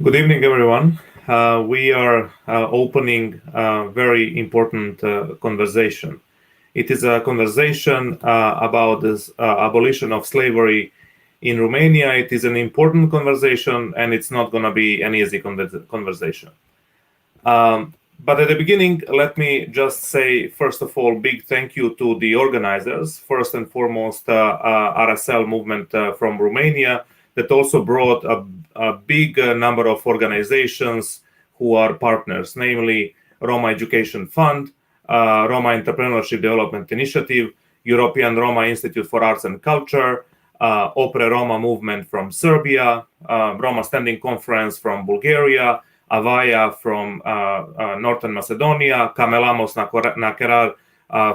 Good evening, everyone. We are opening a very important conversation. It is a conversation about this abolition of slavery in Romania. It is an important conversation, and it's not going to be an easy conversation. But at the beginning, let me just say, first of all, big thank you to the organizers. First and foremost, RSL movement from Romania, that also brought a big number of organizations who are partners, namely Roma Education Fund, Roma Entrepreneurship Development Initiative, European Roma Institute for Arts and Culture, Opre Roma movement from Serbia, Roma Standing Conference from Bulgaria, Avaya from Northern Macedonia, Camelamos Nacerar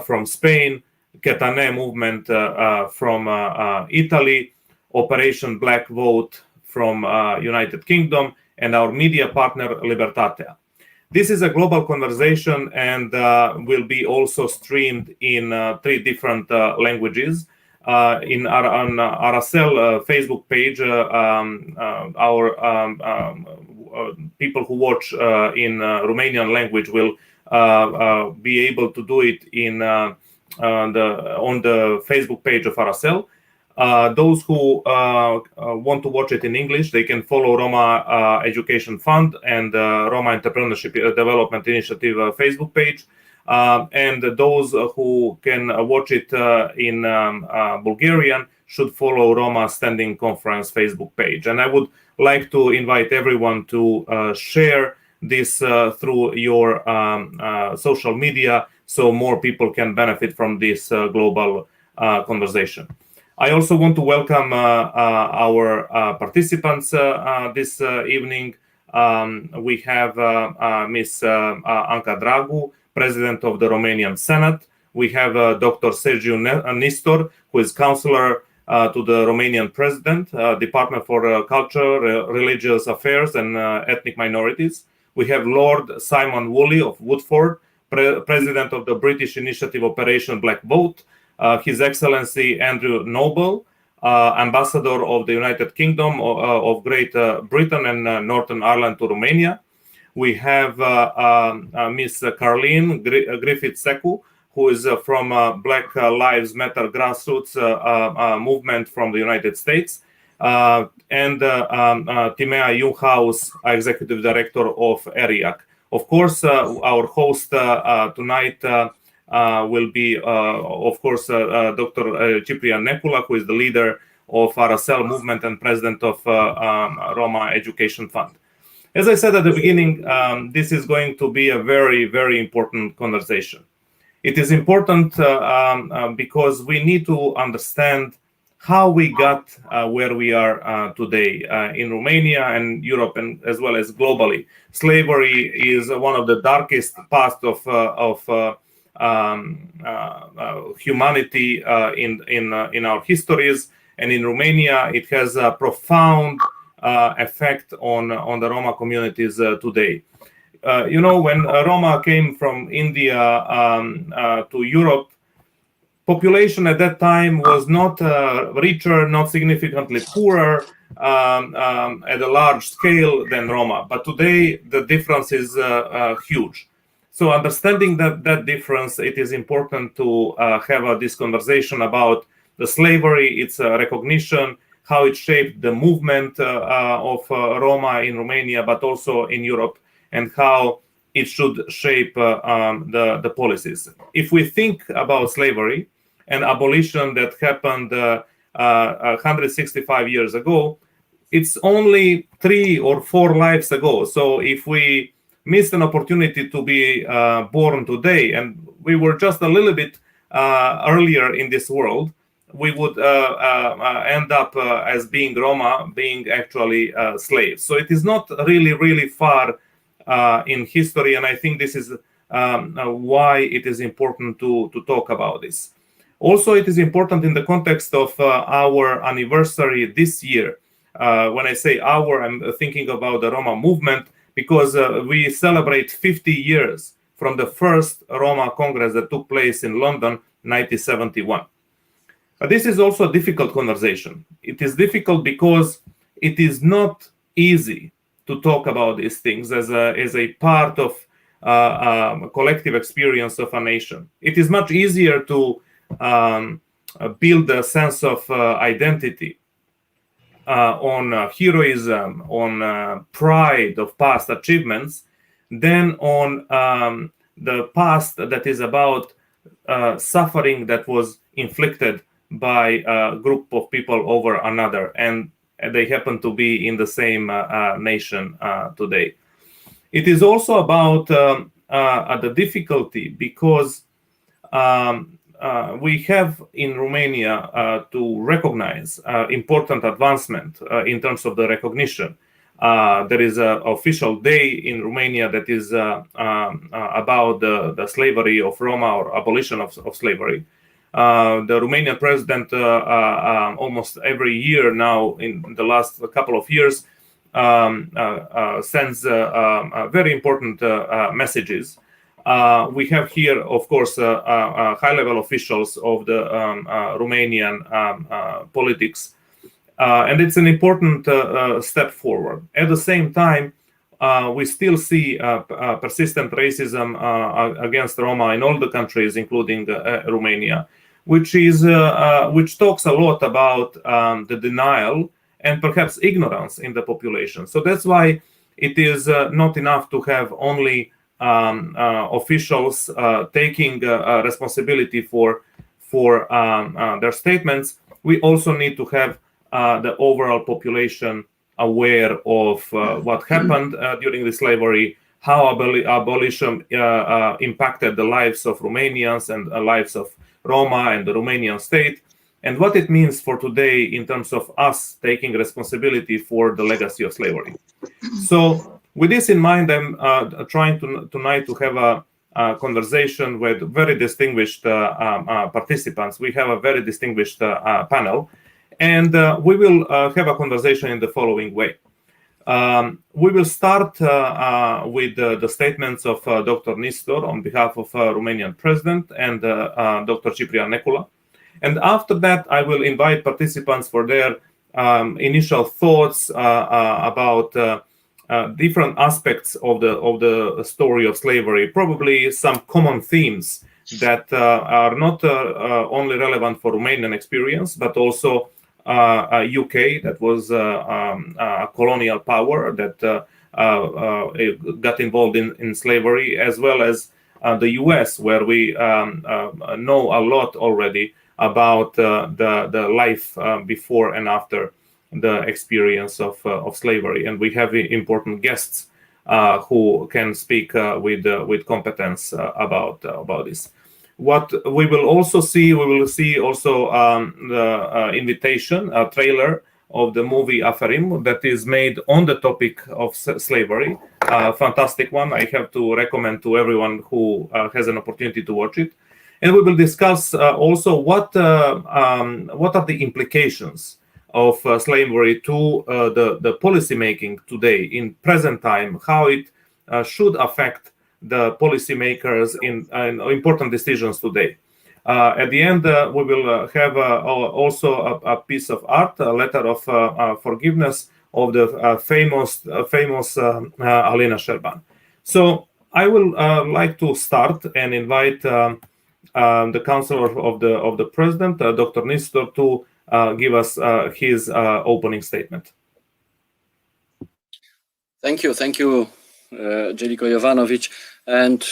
from Spain, Ketane movement from Italy, Operation Black Vote from United Kingdom, and our media partner Libertatea. This is a global conversation and will be also streamed in 3 different languages. On RSL Facebook page, our people who watch in Romanian language will be able to do it on the Facebook page of RSL. Those who want to watch it in English, they can follow Roma Education Fund and Roma Entrepreneurship Development Initiative Facebook page. And those who can watch it in Bulgarian should follow Roma Standing Conference Facebook page. And I would like to invite everyone to share this through your social media so more people can benefit from this global conversation. I also want to welcome our participants this evening. We have Ms. Anca Dragu, President of the Romanian Senate. We have Dr. Sergiu Nistor, who is Counselor to the Romanian President, Department for Culture, Religious Affairs and Ethnic Minorities. We have Lord Simon Woolley of Woodford, President of the British Initiative Operation Black Vote. His Excellency Andrew Noble, Ambassador of the United Kingdom of Great Britain and Northern Ireland to Romania. We have Miss Carleen Griffith-Secu, who is from Black Lives Matter grassroots movement from the United States, and Timea Junghaus, Executive Director of ERIAC. Of course, our host tonight will be, of course, Dr. Ciprian Necula, who is the leader of RSL movement and president of Roma Education Fund. As I said at the beginning, this is going to be a very, very important conversation. It is important because we need to understand how we got where we are today in Romania and Europe, and as well as globally. Slavery is one of the darkest past of humanity in our histories, and in Romania it has a profound effect on the Roma communities today. When Roma came from India to Europe, population at that time was not richer, not significantly poorer at a large scale than Roma, but today the difference is huge. So understanding that difference, it is important to have this conversation about the slavery, its recognition, how it shaped the movement of Roma in Romania, but also in Europe, and how it should shape the policies. If we think about slavery and abolition that happened 165 years ago, it's only 3 or 4 lives ago. So if we missed an opportunity to be born today, and we were just a little bit earlier in this world, we would end up as being Roma, being actually slaves. So it is not really far in history, and I think this is why it is important to talk about this. Also, it is important in the context of our anniversary this year. When I say our, I'm thinking about the Roma movement, because we celebrate 50 years from the first Roma Congress that took place in London, 1971. But this is also a difficult conversation. It is difficult because it is not easy to talk about these things as a part of collective experience of a nation. It is much easier to build a sense of identity on heroism, on pride of past achievements, than on the past that is about suffering that was inflicted by a group of people over another, and they happen to be in the same nation today. It is also about the difficulty because we have in Romania to recognize important advancement in terms of the recognition. There is an official day in Romania that is about the slavery of Roma, or abolition of slavery. The Romanian president almost every year now, in the last couple of years, sends very important messages. We have here, of course, high-level officials of the Romanian politics, and it's an important step forward. At the same time, we still see persistent racism against Roma in all the countries, including Romania, which talks a lot about the denial and perhaps ignorance in the population. So that's why it is not enough to have only officials taking responsibility for their statements. We also need to have the overall population aware of what happened during the slavery, how abolition impacted the lives of Romanians and the lives of Roma and the Romanian state, and what it means for today in terms of us taking responsibility for the legacy of slavery. So with this in mind, I'm trying tonight to have a conversation with very distinguished participants. We have a very distinguished panel, and we will have a conversation in the following way. We will start with the statements of Dr. Nistor on behalf of Romanian President and Dr. Ciprian Necula. And after that, I will invite participants for their initial thoughts about different aspects of the story of slavery, probably some common themes that are not only relevant for Romanian experience, but also UK, that was a colonial power that got involved in slavery, as well as the US, where we know a lot already about the life before and after the experience of slavery. And we have important guests who can speak with competence about this. What we will also see, also the invitation, a trailer of the movie Aferim that is made on the topic of slavery. Fantastic one. I have to recommend to everyone who has an opportunity to watch it. And we will discuss also what are the implications of slavery to the policy making today in present time, how it should affect the policymakers in important decisions today. At the end, we will have also a piece of art, a letter of forgiveness of the famous Alina Sherban. So I will like to start and invite the counselor of the president, Dr. Nistor, to give us his opening statement. Thank you, Jeliko Jovanovic, and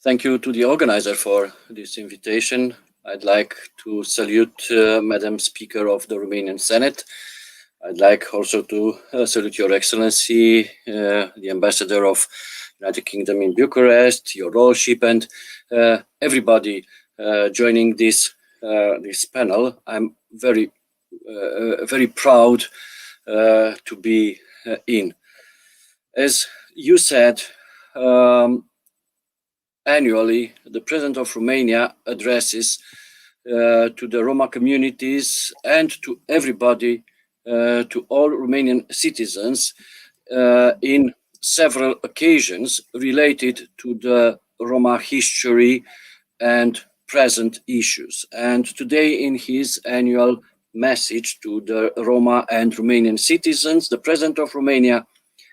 thank you to the organizer for this invitation. I'd like to salute Madam Speaker of the Romanian Senate. I'd like also to salute Your Excellency, the Ambassador of United Kingdom in Bucharest, Your Lordship, and everybody joining this panel. I'm very proud to be in. As you said, annually, the President of Romania addresses to the Roma communities and to everybody, to all Romanian citizens, in several occasions related to the Roma history and present issues. And today, in his annual message to the Roma and Romanian citizens, the President of Romania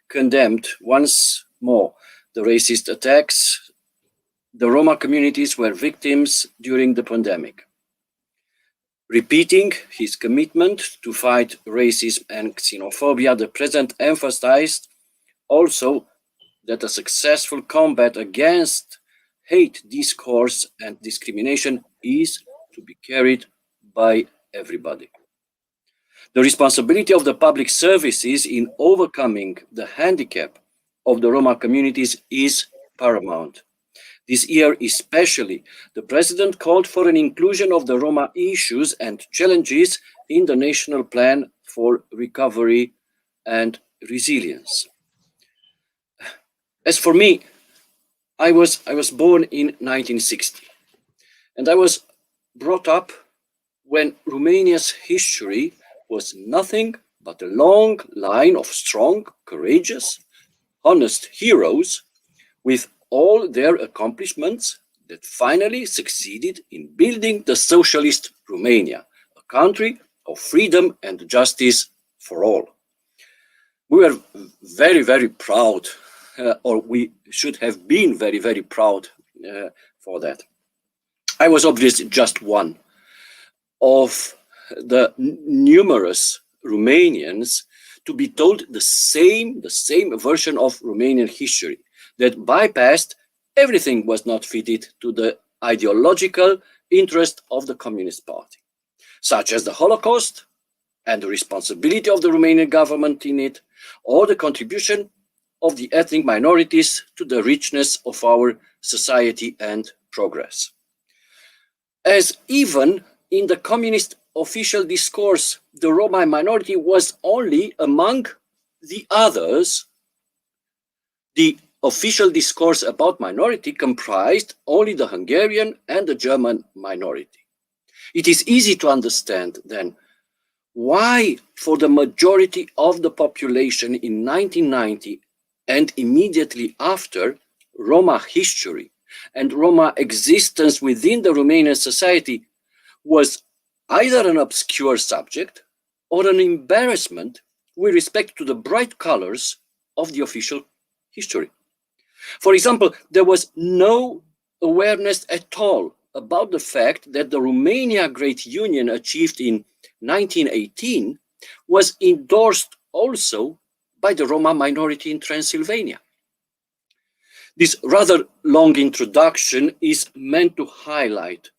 condemned once more the racist attacks the Roma communities were victims during the pandemic. Repeating his commitment to fight racism and xenophobia, the president emphasized also that a successful combat against hate discourse and discrimination is to be carried by everybody. The responsibility of the public services in overcoming the handicap of the Roma communities is paramount. This year especially, the president called for an inclusion of the Roma issues and challenges in the National Plan for Recovery and Resilience. As for me, I was born in 1960, and I was brought up when Romania's history was nothing but a long line of strong, courageous, honest heroes with all their accomplishments that finally succeeded in building the socialist Romania, a country of freedom and justice for all. We were very, very proud, or we should have been very, very proud for that. I was obviously just one of the numerous Romanians to be told the same version of Romanian history that bypassed everything was not fitted to the ideological interest of the Communist Party, such as the Holocaust and the responsibility of the Romanian government in it, or the contribution of the ethnic minorities to the richness of our society and progress. As even in the communist official discourse, the Roma minority was only among the others. The official discourse about minority comprised only the Hungarian and the German minority. It is easy to understand then why, for the majority of the population in 1990 and immediately after, Roma history and Roma existence within the Romanian society was either an obscure subject or an embarrassment with respect to the bright colors of the official history. For example, there was no awareness at all about the fact that the Romania Great Union achieved in 1918 was endorsed also by the Roma minority in Transylvania. This rather long introduction is meant to highlight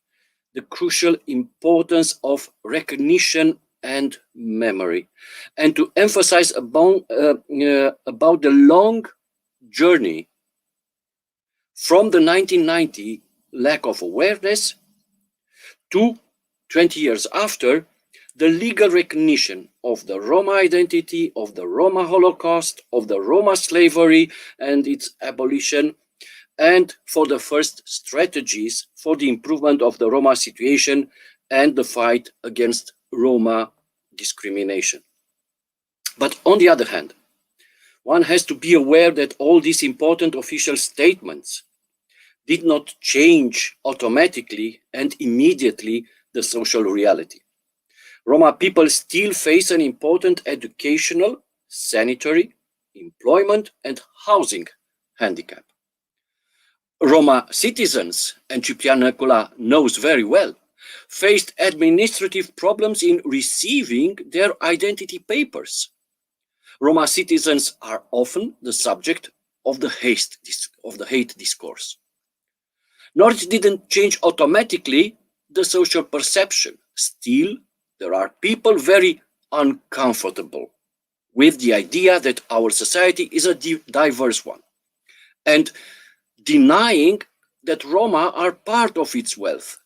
the crucial importance of recognition and memory, and to emphasize about the long journey from the 1990 lack of awareness to 20 years after the legal recognition of the Roma identity, of the Roma Holocaust, of the Roma slavery and its abolition, and for the first strategies for the improvement of the Roma situation and the fight against Roma discrimination. But on the other hand, one has to be aware that all these important official statements did not change automatically and immediately the social reality. Roma people still face an important educational, sanitary, employment, and housing handicap. Roma citizens, and Ciprian Necula knows very well, faced administrative problems in receiving their identity papers. Roma citizens are often the subject of the hate discourse. Nor it didn't change automatically the social perception. Still, there are people very uncomfortable with the idea that our society is a diverse one, and denying that Roma are part of its wealth.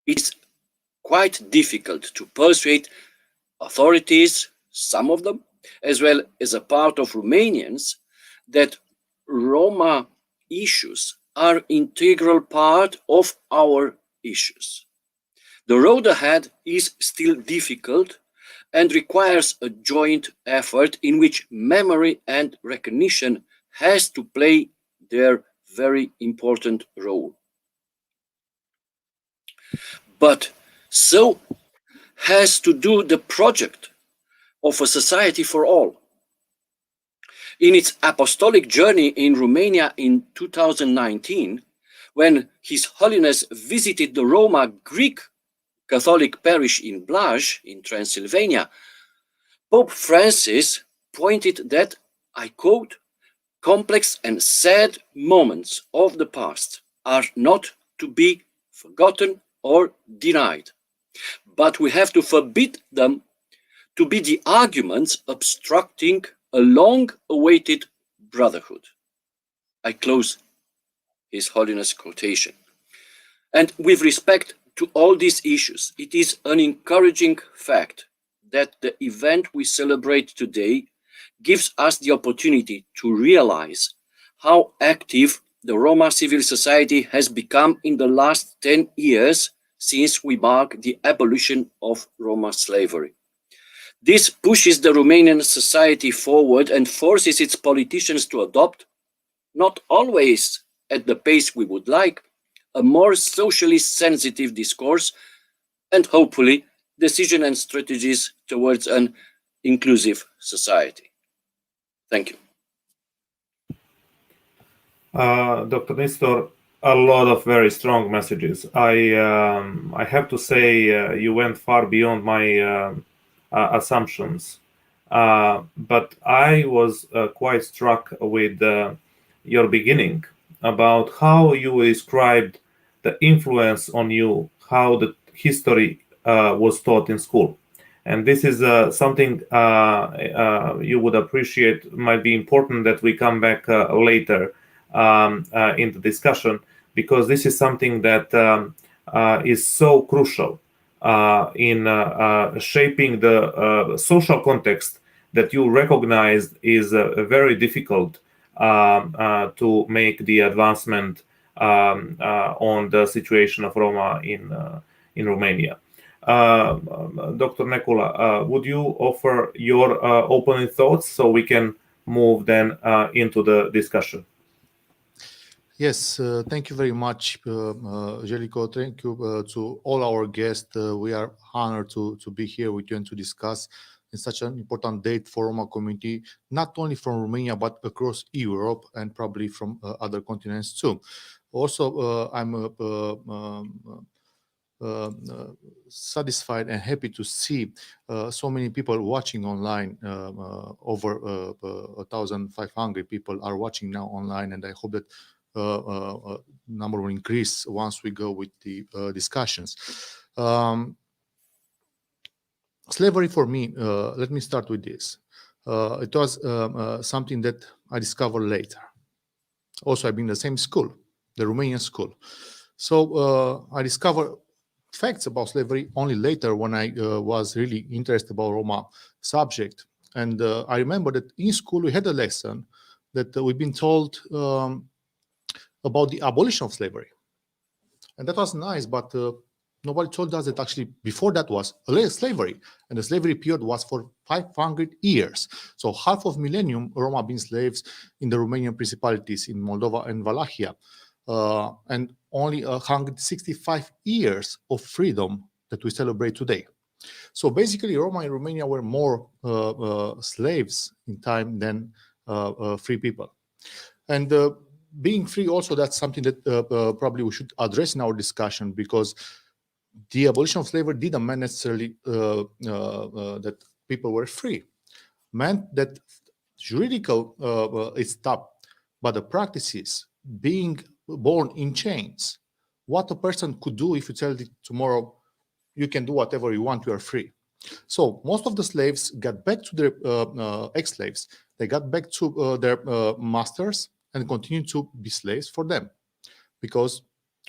It's quite difficult to persuade authorities, some of them, as well as a part of Romanians, that Roma issues are integral part of our issues. The road ahead is still difficult and requires a joint effort in which memory and recognition has to play their very important role. But so has to do the project of a society for all. In its apostolic journey in Romania in 2019, when His Holiness visited the Roma Greek Catholic parish in Blaj in Transylvania, Pope Francis pointed that, I quote, complex and sad moments of the past are not to be forgotten or denied, but we have to forbid them to be the arguments obstructing a long-awaited brotherhood. I close His Holiness quotation. And with respect to all these issues, it is an encouraging fact that the event we celebrate today gives us the opportunity to realize how active the Roma civil society has become in the last 10 years since we mark the abolition of Roma slavery. This pushes the Romanian society forward and forces its politicians to adopt, not always at the pace we would like, a more socially sensitive discourse and hopefully decision and strategies towards an inclusive society. Thank you. Dr. Nestor, a lot of very strong messages. I have to say you went far beyond my assumptions, but I was quite struck with your beginning about how you described the influence on you, how the history was taught in school. And this is something you would appreciate, might be important that we come back later in the discussion, because this is something that is so crucial in shaping the social context that you recognized is very difficult to make the advancement on the situation of Roma in Romania. Dr. Nekula, would you offer your opening thoughts so we can move then into the discussion? Yes, thank you very much, Željko. Thank you to all our guests. We are honored to be here with you and to discuss in such an important date for Roma community, not only from Romania, but across Europe and probably from other continents too. Also, I'm satisfied and happy to see so many people watching online. Over 1,500 people are watching now online, and I hope that number will increase once we go with the discussions. Slavery for me, let me start with this. It was something that I discovered later. Also, I've been in the same school, the Romanian school. So I discovered facts about slavery only later when I was really interested about Roma subject. And I remember that in school we had a lesson that we've been told about the abolition of slavery. And that was nice, but nobody told us that actually before that was slavery. And the slavery period was for 500 years. So half of millennium Roma been slaves in the Romanian principalities in Moldova and Wallachia. And only 165 years of freedom that we celebrate today. So basically Roma in Romania were more slaves in time than free people. And being free also, that's something that probably we should address in our discussion, because the abolition of slavery didn't mean necessarily that people were free. Meant that juridical is stopped, but the practices, being born in chains, what a person could do if you tell it tomorrow, you can do whatever you want, you are free. So most of the slaves got back to their ex-slaves. They got back to their masters and continue to be slaves for them, because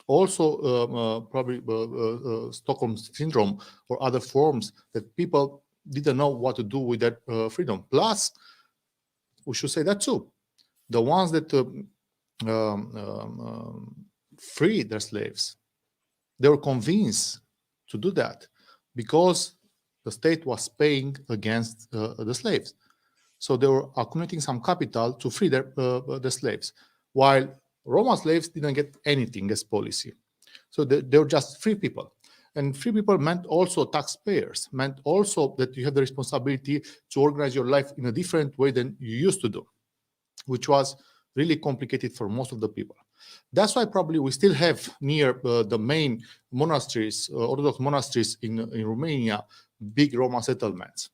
also probably Stockholm syndrome or other forms that people didn't know what to do with that freedom. Plus, we should say that too, the ones that freed their slaves, they were convinced to do that because the state was paying against the slaves. So they were accumulating some capital to free the slaves, while Roma slaves didn't get anything as policy. So they were just free people. And free people meant also taxpayers, meant also that you have the responsibility to organize your life in a different way than you used to do. which was really complicated for most of the people. That's why probably we still have near the main monasteries, Orthodox monasteries in Romania, big Roma settlements.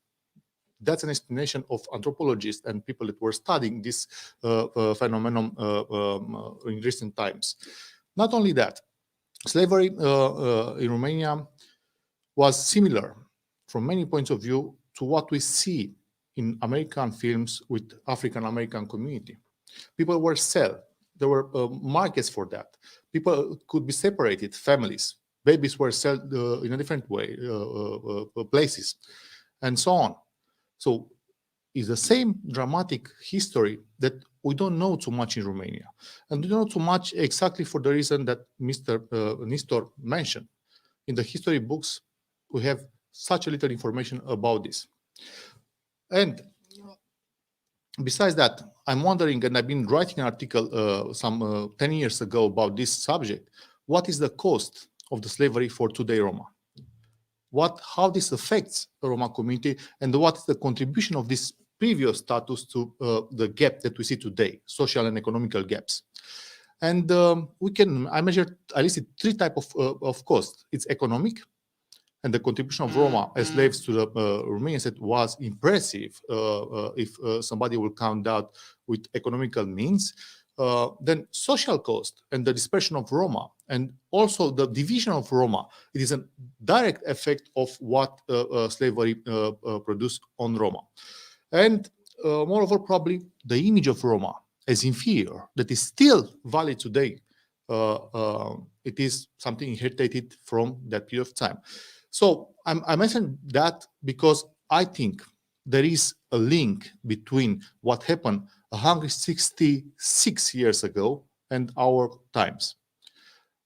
That's an explanation of anthropologists and people that were studying this phenomenon in recent times. Not only that, slavery in Romania was similar from many points of view to what we see in American films with African American community. People were sold. There were markets for that. People could be separated, families. Babies were sold in a different way, places, and so on. So it's the same dramatic history that we don't know too much in Romania. And we don't know too much exactly for the reason that Mr. Nistor mentioned. In the history books, we have such a little information about this. And besides that, I'm wondering, and I've been writing an article some 10 years ago about this subject, what is the cost of the slavery for today Roma? How this affects the Roma community, and what is the contribution of this previous status to the gap that we see today, social and economical gaps. And I listed three types of cost. It's economic, and the contribution of Roma as slaves to the Romanians was impressive. If somebody will count out with economical means, then social cost and the dispersion of Roma, and also the division of Roma, it is a direct effect of what slavery produced on Roma. And moreover, probably the image of Roma as inferior, that is still valid today. It is something inherited from that period of time. So I mentioned that because I think there is a link between what happened 166 years ago and our times.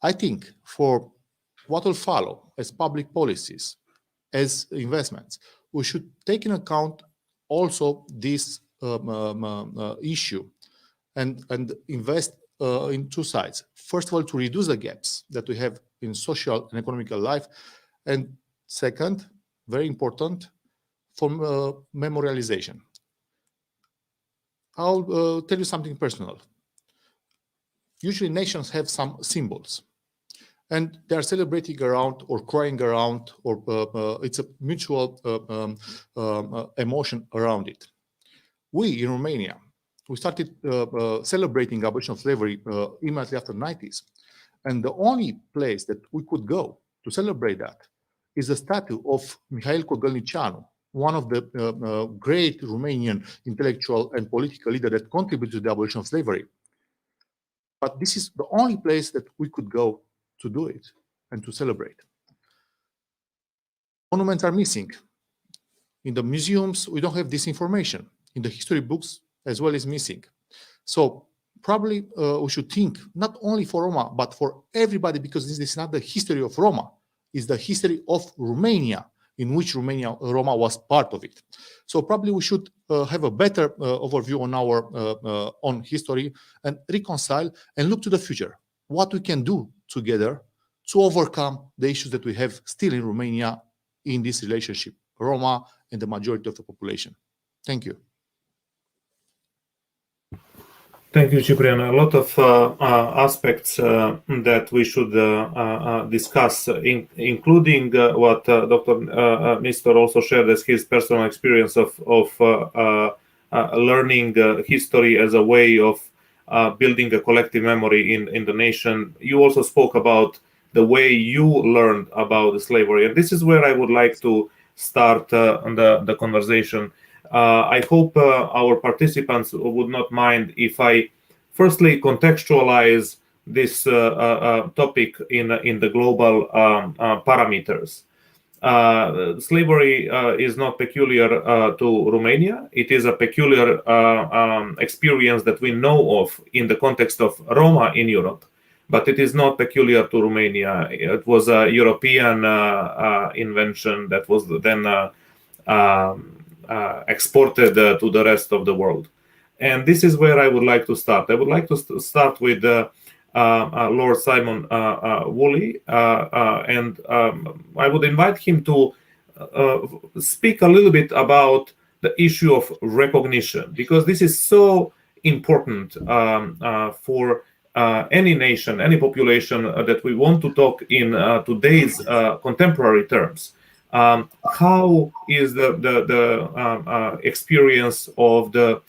I think for what will follow as public policies, as investments, we should take into account also this issue and invest in two sides. First of all, to reduce the gaps that we have in social and economical life. And second, very important, for memorialization. I'll tell you something personal. Usually nations have some symbols, and they are celebrating around or crying around, or it's a mutual emotion around it. We in Romania, we started celebrating abolition of slavery immediately after the 90s. And the only place that we could go to celebrate that is the statue of Mihail Cogălnicianu, one of the great Romanian intellectual and political leader that contributed to the abolition of slavery. But this is the only place that we could go to do it and to celebrate. Monuments are missing. In the museums, we don't have this information. In the history books, as well, is missing. So probably we should think not only for Roma, but for everybody, because this is not the history of Roma, it's the history of Romania, in which Roma was part of it. So probably we should have a better overview on our own history and reconcile and look to the future. What we can do together to overcome the issues that we have still in Romania in this relationship, Roma and the majority of the population. Thank you. Thank you, Ciprian. A lot of aspects that we should discuss, including what Dr. Nistor also shared as his personal experience of learning history as a way of building a collective memory in the nation. You also spoke about the way you learned about slavery, and this is where I would like to start the conversation. I hope our participants would not mind if I firstly contextualize this topic in the global parameters. Slavery is not peculiar to Romania. It is a peculiar experience that we know of in the context of Roma in Europe, but it is not peculiar to Romania. It was a European invention that was then exported to the rest of the world. And this is where I would like to start. I would like to start with Lord Simon Woolley, and I would invite him to speak a little bit about the issue of recognition, because this is so important for any nation, any population that we want to talk in today's contemporary terms. How is the experience of the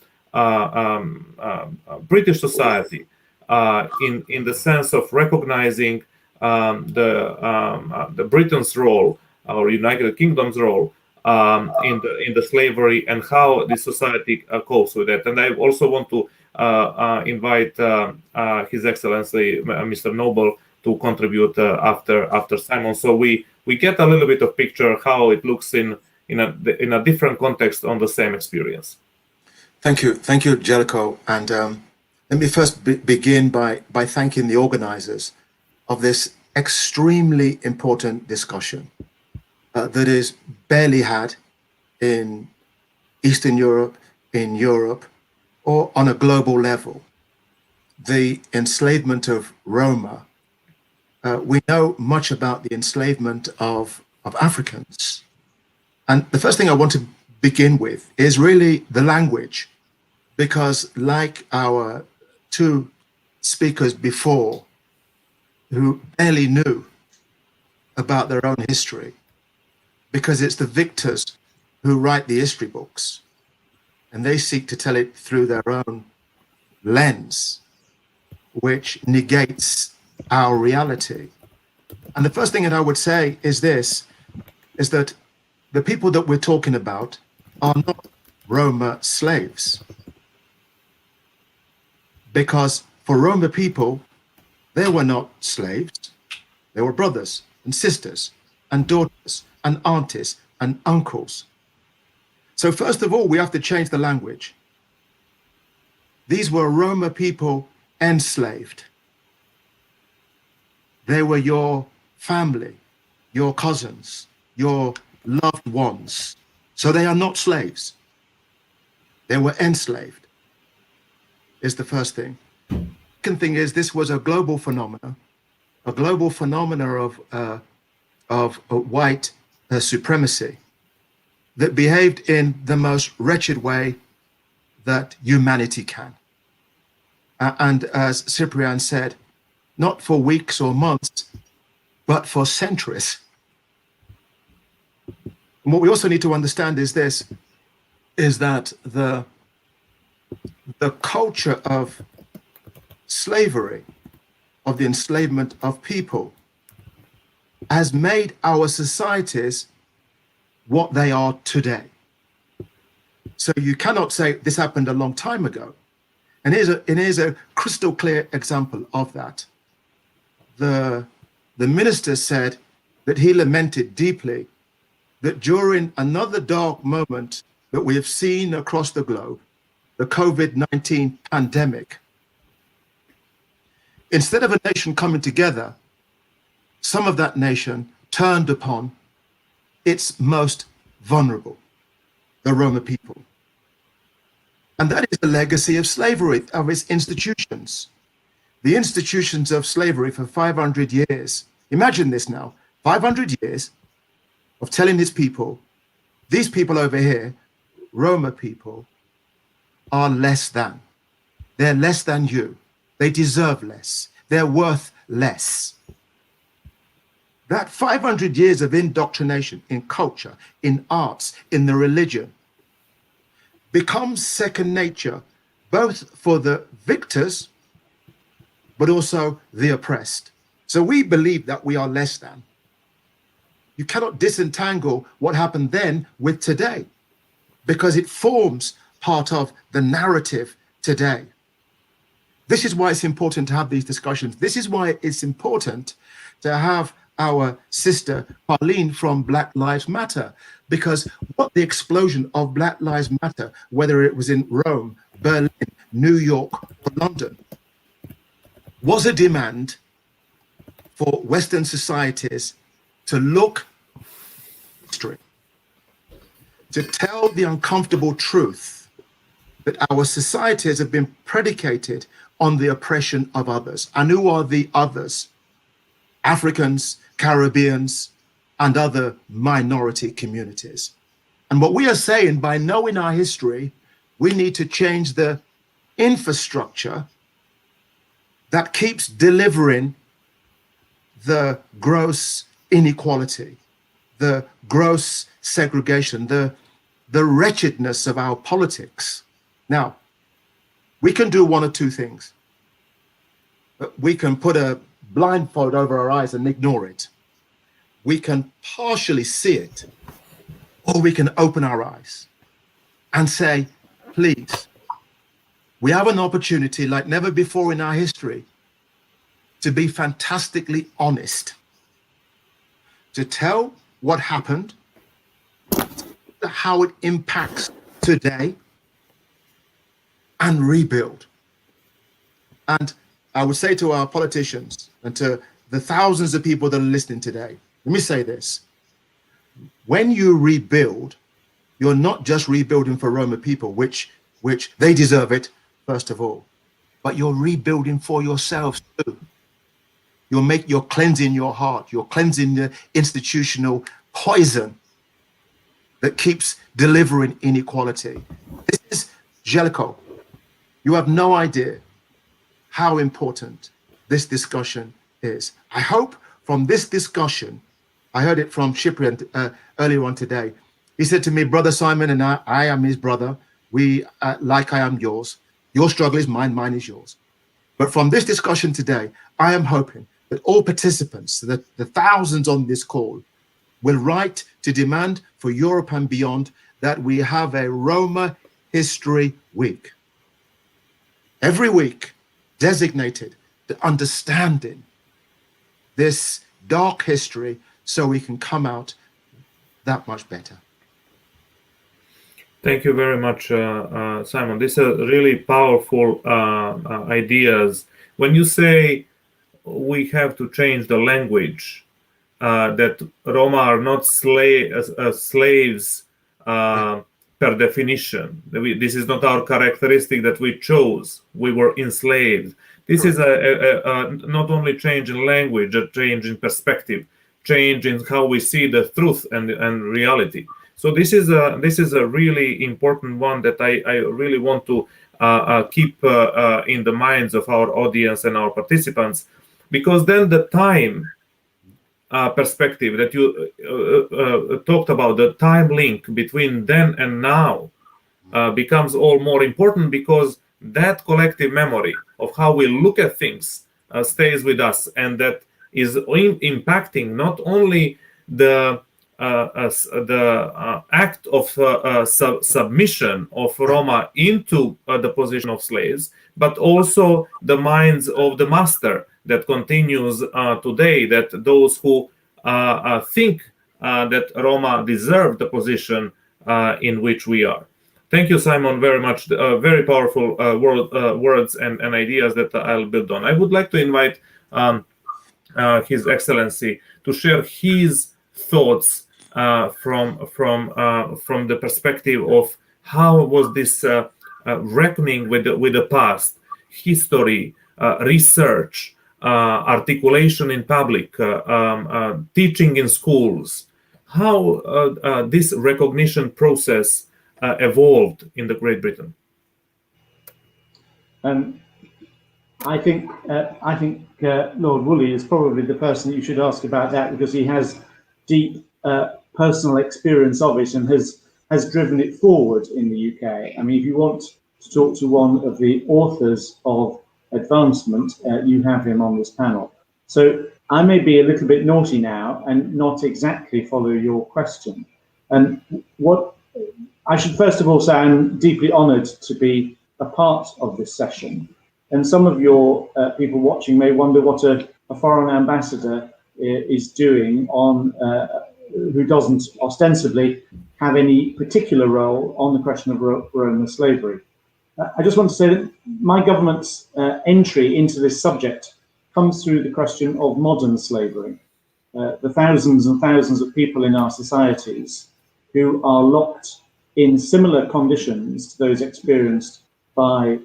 British society in the sense of recognizing the Britain's role or United Kingdom's role in the slavery, and how the society copes with that? And I also want to invite His Excellency Mr. Noble to contribute after Simon, so we get a little bit of picture how it looks in a different context on the same experience. Thank you, Jellicoe. And let me first begin by thanking the organizers of this extremely important discussion that is barely had in Eastern Europe, in Europe, or on a global level. The enslavement of Roma. We know much about the enslavement of Africans. And the first thing I want to begin with is really the language, because like our two speakers before, who barely knew about their own history, because it's the victors who write the history books, and they seek to tell it through their own lens, which negates our reality. And the first thing that I would say is this, is that the people that we're talking about are not Roma slaves. Because for Roma people, they were not slaves. They were brothers and sisters and daughters and aunties and uncles. So first of all, we have to change the language. These were Roma people enslaved. They were your family, your cousins, your loved ones. So they are not slaves. They were enslaved, is the first thing. Second thing is, this was a global phenomena of white supremacy that behaved in the most wretched way that humanity can. And as Cyprian said, not for weeks or months, but for centuries. And what we also need to understand is this, is that the culture of slavery, of the enslavement of people, has made our societies what they are today. So you cannot say this happened a long time ago. And here's a crystal clear example of that. The minister said that he lamented deeply that during another dark moment that we have seen across the globe, the COVID-19 pandemic, instead of a nation coming together, some of that nation turned upon its most vulnerable, the Roma people. And that is the legacy of slavery, of its institutions. The institutions of slavery for 500 years. Imagine this now, 500 years of telling his people, these people over here, Roma people, are less than. They're less than you. They deserve less. They're worth less. That 500 years of indoctrination in culture, in arts, in the religion, becomes second nature, both for the victors, but also the oppressed. So we believe that we are less than. You cannot disentangle what happened then with today, because it forms part of the narrative today. This is why it's important to have these discussions. This is why it's important to have our sister Pauline from Black Lives Matter, because what the explosion of Black Lives Matter, whether it was in Rome, Berlin, New York, or London, was a demand for Western societies to look at history, to tell the uncomfortable truth that our societies have been predicated on the oppression of others. And who are the others? Africans, Caribbeans, and other minority communities. And what we are saying, by knowing our history, we need to change the infrastructure that keeps delivering the gross inequality, the gross segregation, the wretchedness of our politics. Now, we can do one or two things. We can put a blindfold over our eyes and ignore it. We can partially see it, or we can open our eyes and say, please, we have an opportunity like never before in our history to be fantastically honest, to tell what happened, how it impacts today, and rebuild. And I would say to our politicians and to the thousands of people that are listening today, let me say this. When you rebuild, you're not just rebuilding for Roma people, which they deserve it, first of all, but you're rebuilding for yourselves too. You're cleansing your heart. You're cleansing the institutional poison that keeps delivering inequality. This is Jellicoe. You have no idea how important this discussion is. I hope from this discussion, I heard it from Cyprian earlier on today. He said to me, Brother Simon, and I am his brother. We, like I am yours. Your struggle is mine, mine is yours. But from this discussion today, I am hoping that all participants, the thousands on this call, will write to demand for Europe and beyond that we have a Roma History Week. Every week designated to understanding this dark history so we can come out that much better. Thank you very much, Simon. These are really powerful ideas. When you say we have to change the language, that Roma are not slaves per definition. This is not our characteristic that we chose. We were enslaved. This is a not only change in language, a change in perspective, change in how we see the truth and reality. So this is a really important one that I really want to keep in the minds of our audience and our participants, because then the time perspective that you talked about, the time link between then and now becomes all more important, because that collective memory of how we look at things stays with us, and that is impacting not only the act of submission of Roma into the position of slaves, but also the minds of the master that continues today, that those who think that Roma deserve the position in which we are. Thank you, Simon, very much. Very powerful words and ideas that I'll build on. I would like to invite His Excellency to share his thoughts from the perspective of how was this reckoning with the past, history, research, articulation in public, teaching in schools, how this recognition process evolved in the Great Britain. I think Lord Woolley is probably the person that you should ask about that, because he has deep personal experience of it and has driven it forward in the UK. I mean, if you want to talk to one of the authors of advancement, you have him on this panel. So I may be a little bit naughty now and not exactly follow your question. And what I should first of all say, I'm deeply honoured to be a part of this session. And some of your people watching may wonder what a foreign ambassador is doing on who doesn't ostensibly have any particular role on the question of Roma slavery. I just want to say that my government's entry into this subject comes through the question of modern slavery. The thousands and thousands of people in our societies who are locked in similar conditions to those experienced by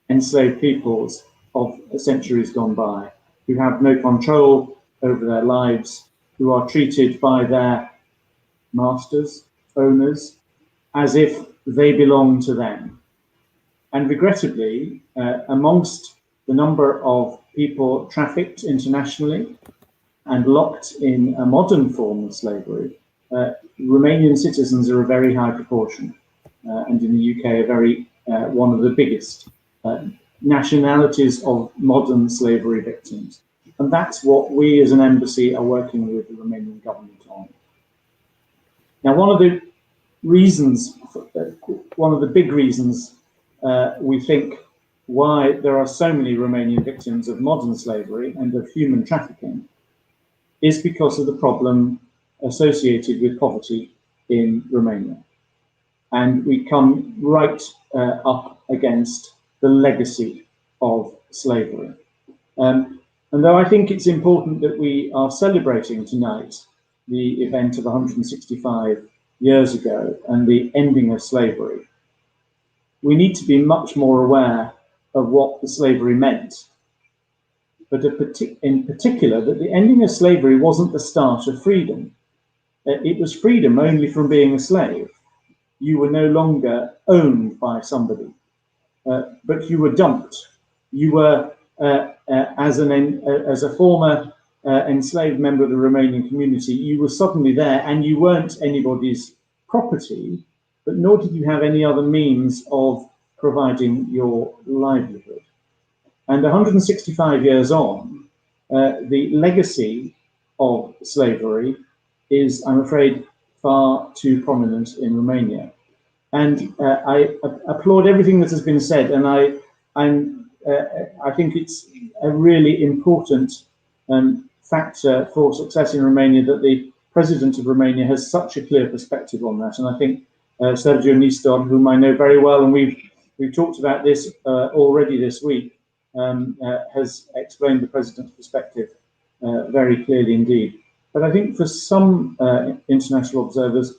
enslaved peoples of centuries gone by, who have no control over their lives, who are treated by their masters, owners, as if they belong to them. And regrettably, amongst the number of people trafficked internationally and locked in a modern form of slavery, Romanian citizens are a very high proportion, and in the UK are very one of the biggest nationalities of modern slavery victims. And that's what we as an embassy are working with the Romanian government on. Now, one of the big reasons we think why there are so many Romanian victims of modern slavery and of human trafficking is because of the problem associated with poverty in Romania. And we come right up against the legacy of slavery. And though I think it's important that we are celebrating tonight the event of 165 years ago and the ending of slavery, we need to be much more aware of what the slavery meant. But in particular, that the ending of slavery wasn't the start of freedom. It was freedom only from being a slave. You were no longer owned by somebody, but you were dumped. You were, as a former enslaved member of the Romanian community, you were suddenly there and you weren't anybody's property, but nor did you have any other means of providing your livelihood. And 165 years on, the legacy of slavery is, I'm afraid, far too prominent in Romania. And I applaud everything that has been said, and I think it's a really important factor for success in Romania that the President of Romania has such a clear perspective on that. And I think Sergiu Nistor, whom I know very well, and we've talked about this already this week, has explained the President's perspective very clearly indeed. But I think for some international observers,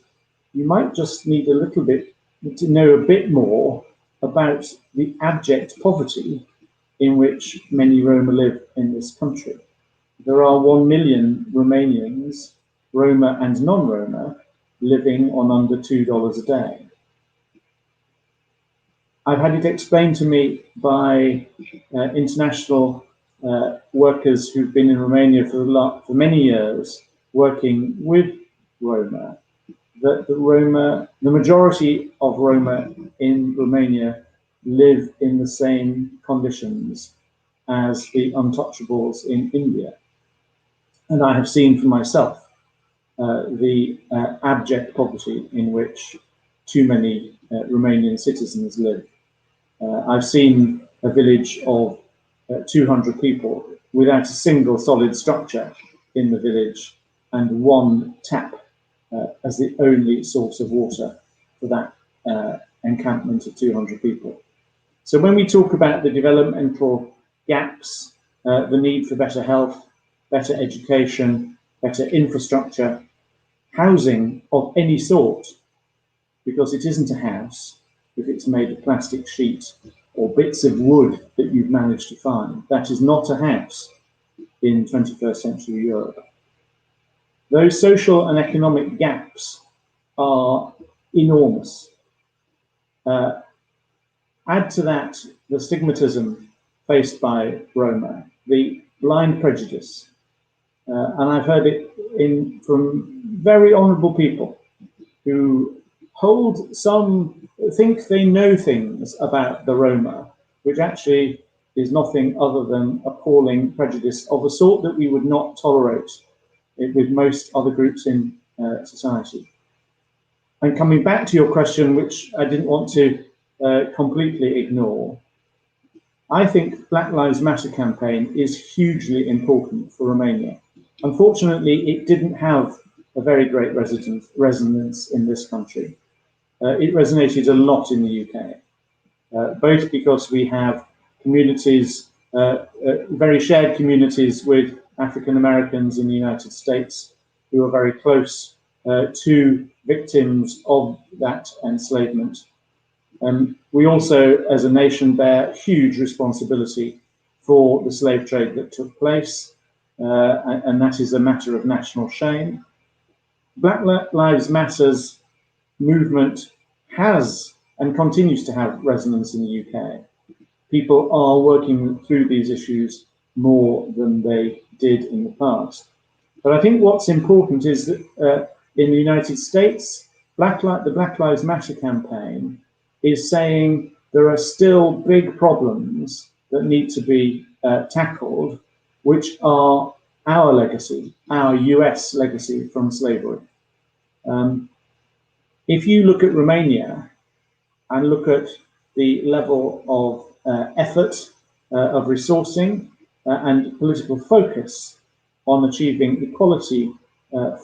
you might just need a little bit to know a bit more about the abject poverty in which many Roma live in this country. There are 1 million Romanians, Roma and non-Roma, living on under $2 a day. I've had it explained to me by international workers who've been in Romania for many years, working with Roma, that the majority of Roma in Romania live in the same conditions as the untouchables in India. And I have seen for myself the abject poverty in which too many Romanian citizens live. I've seen a village of 200 people without a single solid structure in the village and one tap as the only source of water for that encampment of 200 people. So when we talk about the developmental gaps, the need for better health, better education, better infrastructure, housing of any sort, because it isn't a house if it's made of plastic sheet or bits of wood that you've managed to find. That is not a house in 21st century Europe. Those social and economic gaps are enormous. Add to that the stigmatism faced by Roma, the blind prejudice, and I've heard it from very honourable people who think they know things about the Roma, which actually is nothing other than appalling prejudice of a sort that we would not tolerate with most other groups in society. And coming back to your question, which I didn't want to completely ignore, I think Black Lives Matter campaign is hugely important for Romania. Unfortunately, it didn't have a very great resonance in this country. It resonated a lot in the UK, both because we have communities, very shared communities with African Americans in the United States who are very close to victims of that enslavement. We also, as a nation, bear huge responsibility for the slave trade that took place, and that is a matter of national shame. Black Lives Matter's movement has and continues to have resonance in the UK. People are working through these issues more than they did in the past. But I think what's important is that in the United States, the Black Lives Matter campaign is saying there are still big problems that need to be tackled, which are our legacy, our US legacy from slavery. If you look at Romania and look at the level of effort, of resourcing and political focus on achieving equality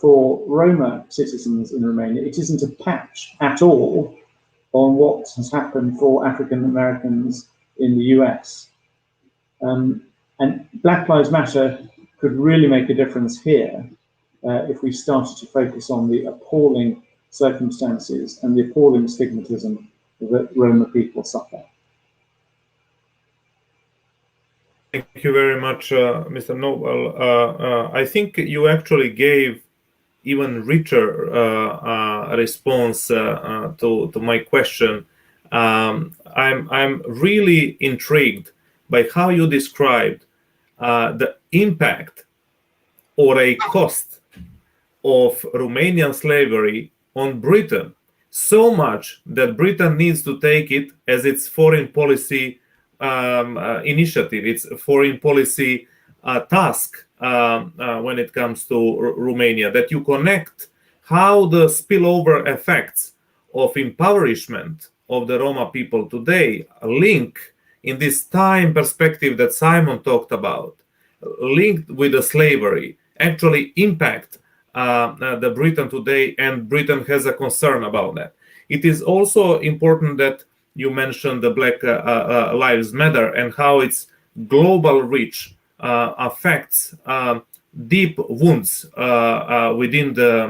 for Roma citizens in Romania, it isn't a patch at all on what has happened for African Americans in the US. And Black Lives Matter could really make a difference here if we started to focus on the appalling circumstances and the appalling stigmatism that Roma people suffer. Thank you very much, Mr. Noble. I think you actually gave even richer response to my question. I'm really intrigued by how you described the impact or a cost of Romanian slavery on Britain, so much that Britain needs to take it as its foreign policy initiative, its foreign policy task when it comes to Romania, that you connect how the spillover effects of impoverishment of the Roma people today link in this time perspective that Simon talked about, linked with the slavery, actually impact the Britain today, and Britain has a concern about that. It is also important that you mentioned the Black Lives Matter and how its global reach affects deep wounds within the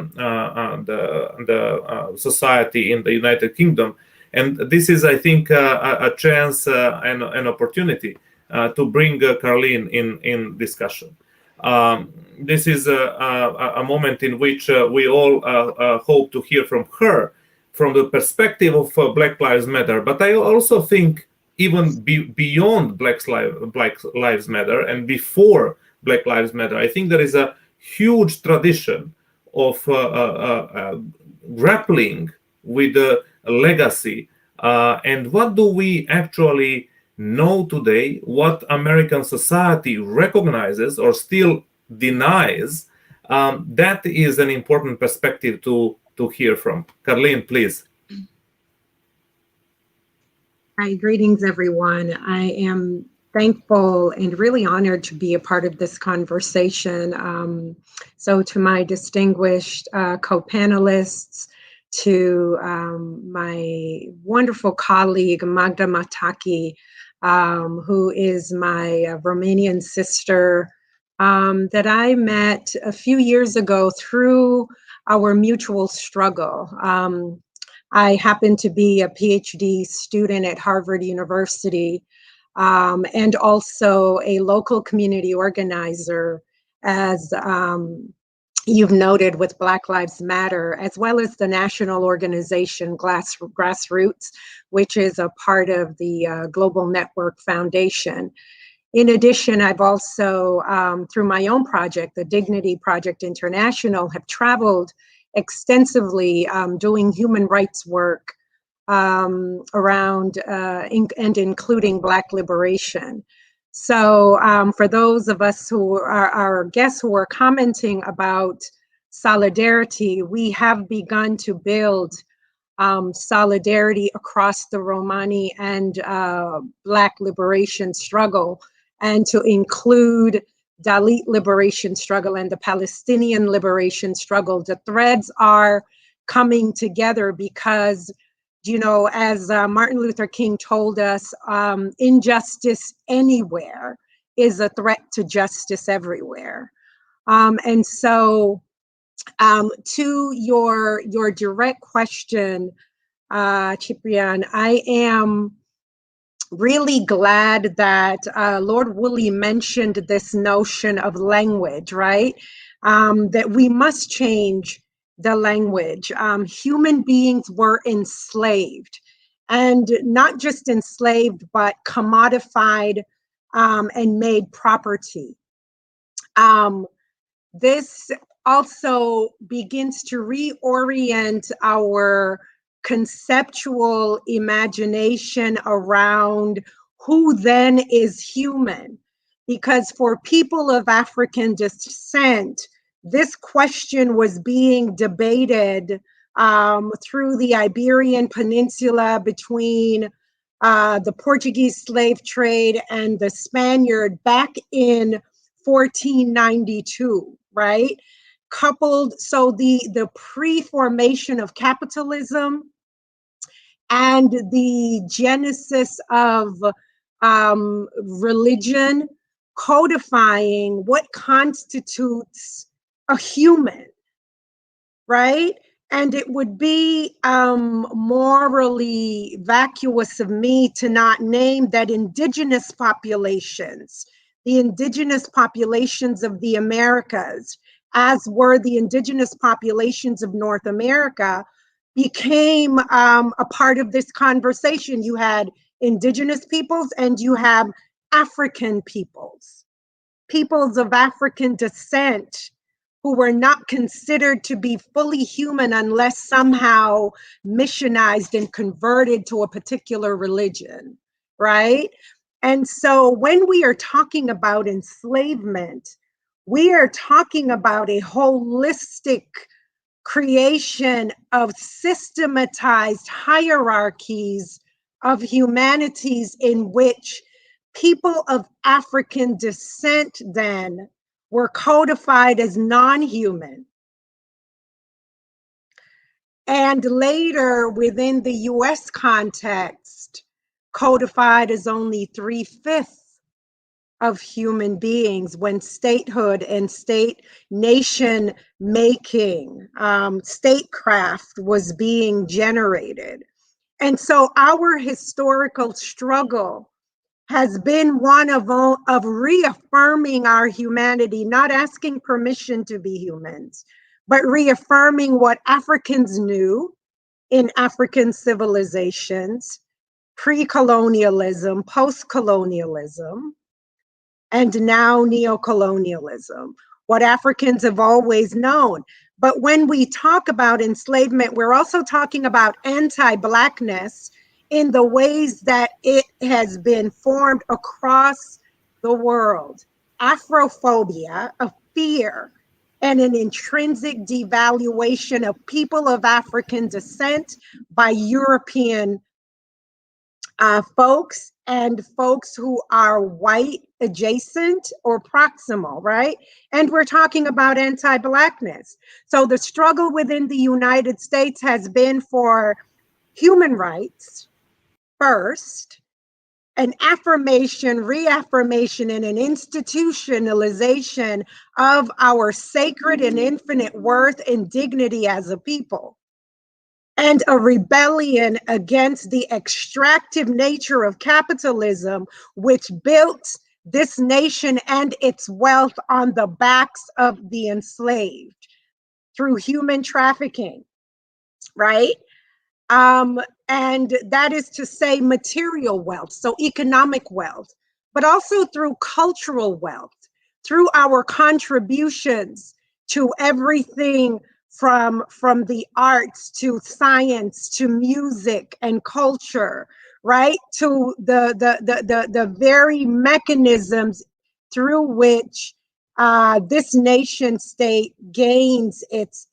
society in the United Kingdom. And this is, I think, a chance and an opportunity to bring Carleen in discussion. This is a moment in which we all hope to hear from her from the perspective of Black Lives Matter. But I also think even beyond Black Lives Matter and before Black Lives Matter, I think there is a huge tradition of grappling with the legacy. And what do we actually know today, what American society recognizes or still denies? That is an important perspective to hear from. Carleen, please. Hi, greetings, everyone. I am thankful and really honored to be a part of this conversation. So to my distinguished co-panelists, to my wonderful colleague, Magda Mataki, who is my Romanian sister that I met a few years ago through our mutual struggle. I happen to be a PhD student at Harvard University and also a local community organizer, as you've noted, with Black Lives Matter, as well as the national organization Grassroots, which is a part of the Global Network Foundation. In addition, I've also, through my own project, the Dignity Project International, have traveled extensively doing human rights work around and including Black liberation. So for those of us who are our guests who are commenting about solidarity, we have begun to build solidarity across the Romani and Black liberation struggle, and to include Dalit liberation struggle and the Palestinian liberation struggle. The threads are coming together because, you know, as Martin Luther King told us, injustice anywhere is a threat to justice everywhere. And so to your direct question, Ciprian, I am really glad that Lord Woolley mentioned this notion of language, right? That we must change the language. Human beings were enslaved. and not just enslaved, but commodified and made property. This also begins to reorient our conceptual imagination around who then is human. Because for people of African descent, this question was being debated through the Iberian Peninsula between the Portuguese slave trade and the Spaniard back in 1492, right? Coupled, so the pre-formation of capitalism and the genesis of religion codifying what constitutes a human, right? And it would be morally vacuous of me to not name that indigenous populations, the indigenous populations of the Americas, as were the indigenous populations of North America, became a part of this conversation. You had indigenous peoples and you have African peoples, peoples of African descent who were not considered to be fully human unless somehow missionized and converted to a particular religion, right? And so when we are talking about enslavement, we are talking about a holistic creation of systematized hierarchies of humanities in which people of African descent then were codified as non-human. And later, within the US context, codified as only 3/5 of human beings when statehood and state nation making, statecraft was being generated. And so our historical struggle has been one of reaffirming our humanity, not asking permission to be humans, but reaffirming what Africans knew in African civilizations, pre-colonialism, post-colonialism, and now neocolonialism, what Africans have always known. But when we talk about enslavement, we're also talking about anti-Blackness in the ways that it has been formed across the world. Afrophobia, a fear and an intrinsic devaluation of people of African descent by European folks and folks who are white adjacent or proximal, right? And we're talking about anti-Blackness. So the struggle within the United States has been for human rights first, an affirmation, reaffirmation, and an institutionalization of our sacred and infinite worth and dignity as a people, and a rebellion against the extractive nature of capitalism, which built this nation and its wealth on the backs of the enslaved through human trafficking, right? And that is to say material wealth, so economic wealth, but also through cultural wealth, through our contributions to everything from the arts to science to music and culture, right? To the very mechanisms through which this nation state gains its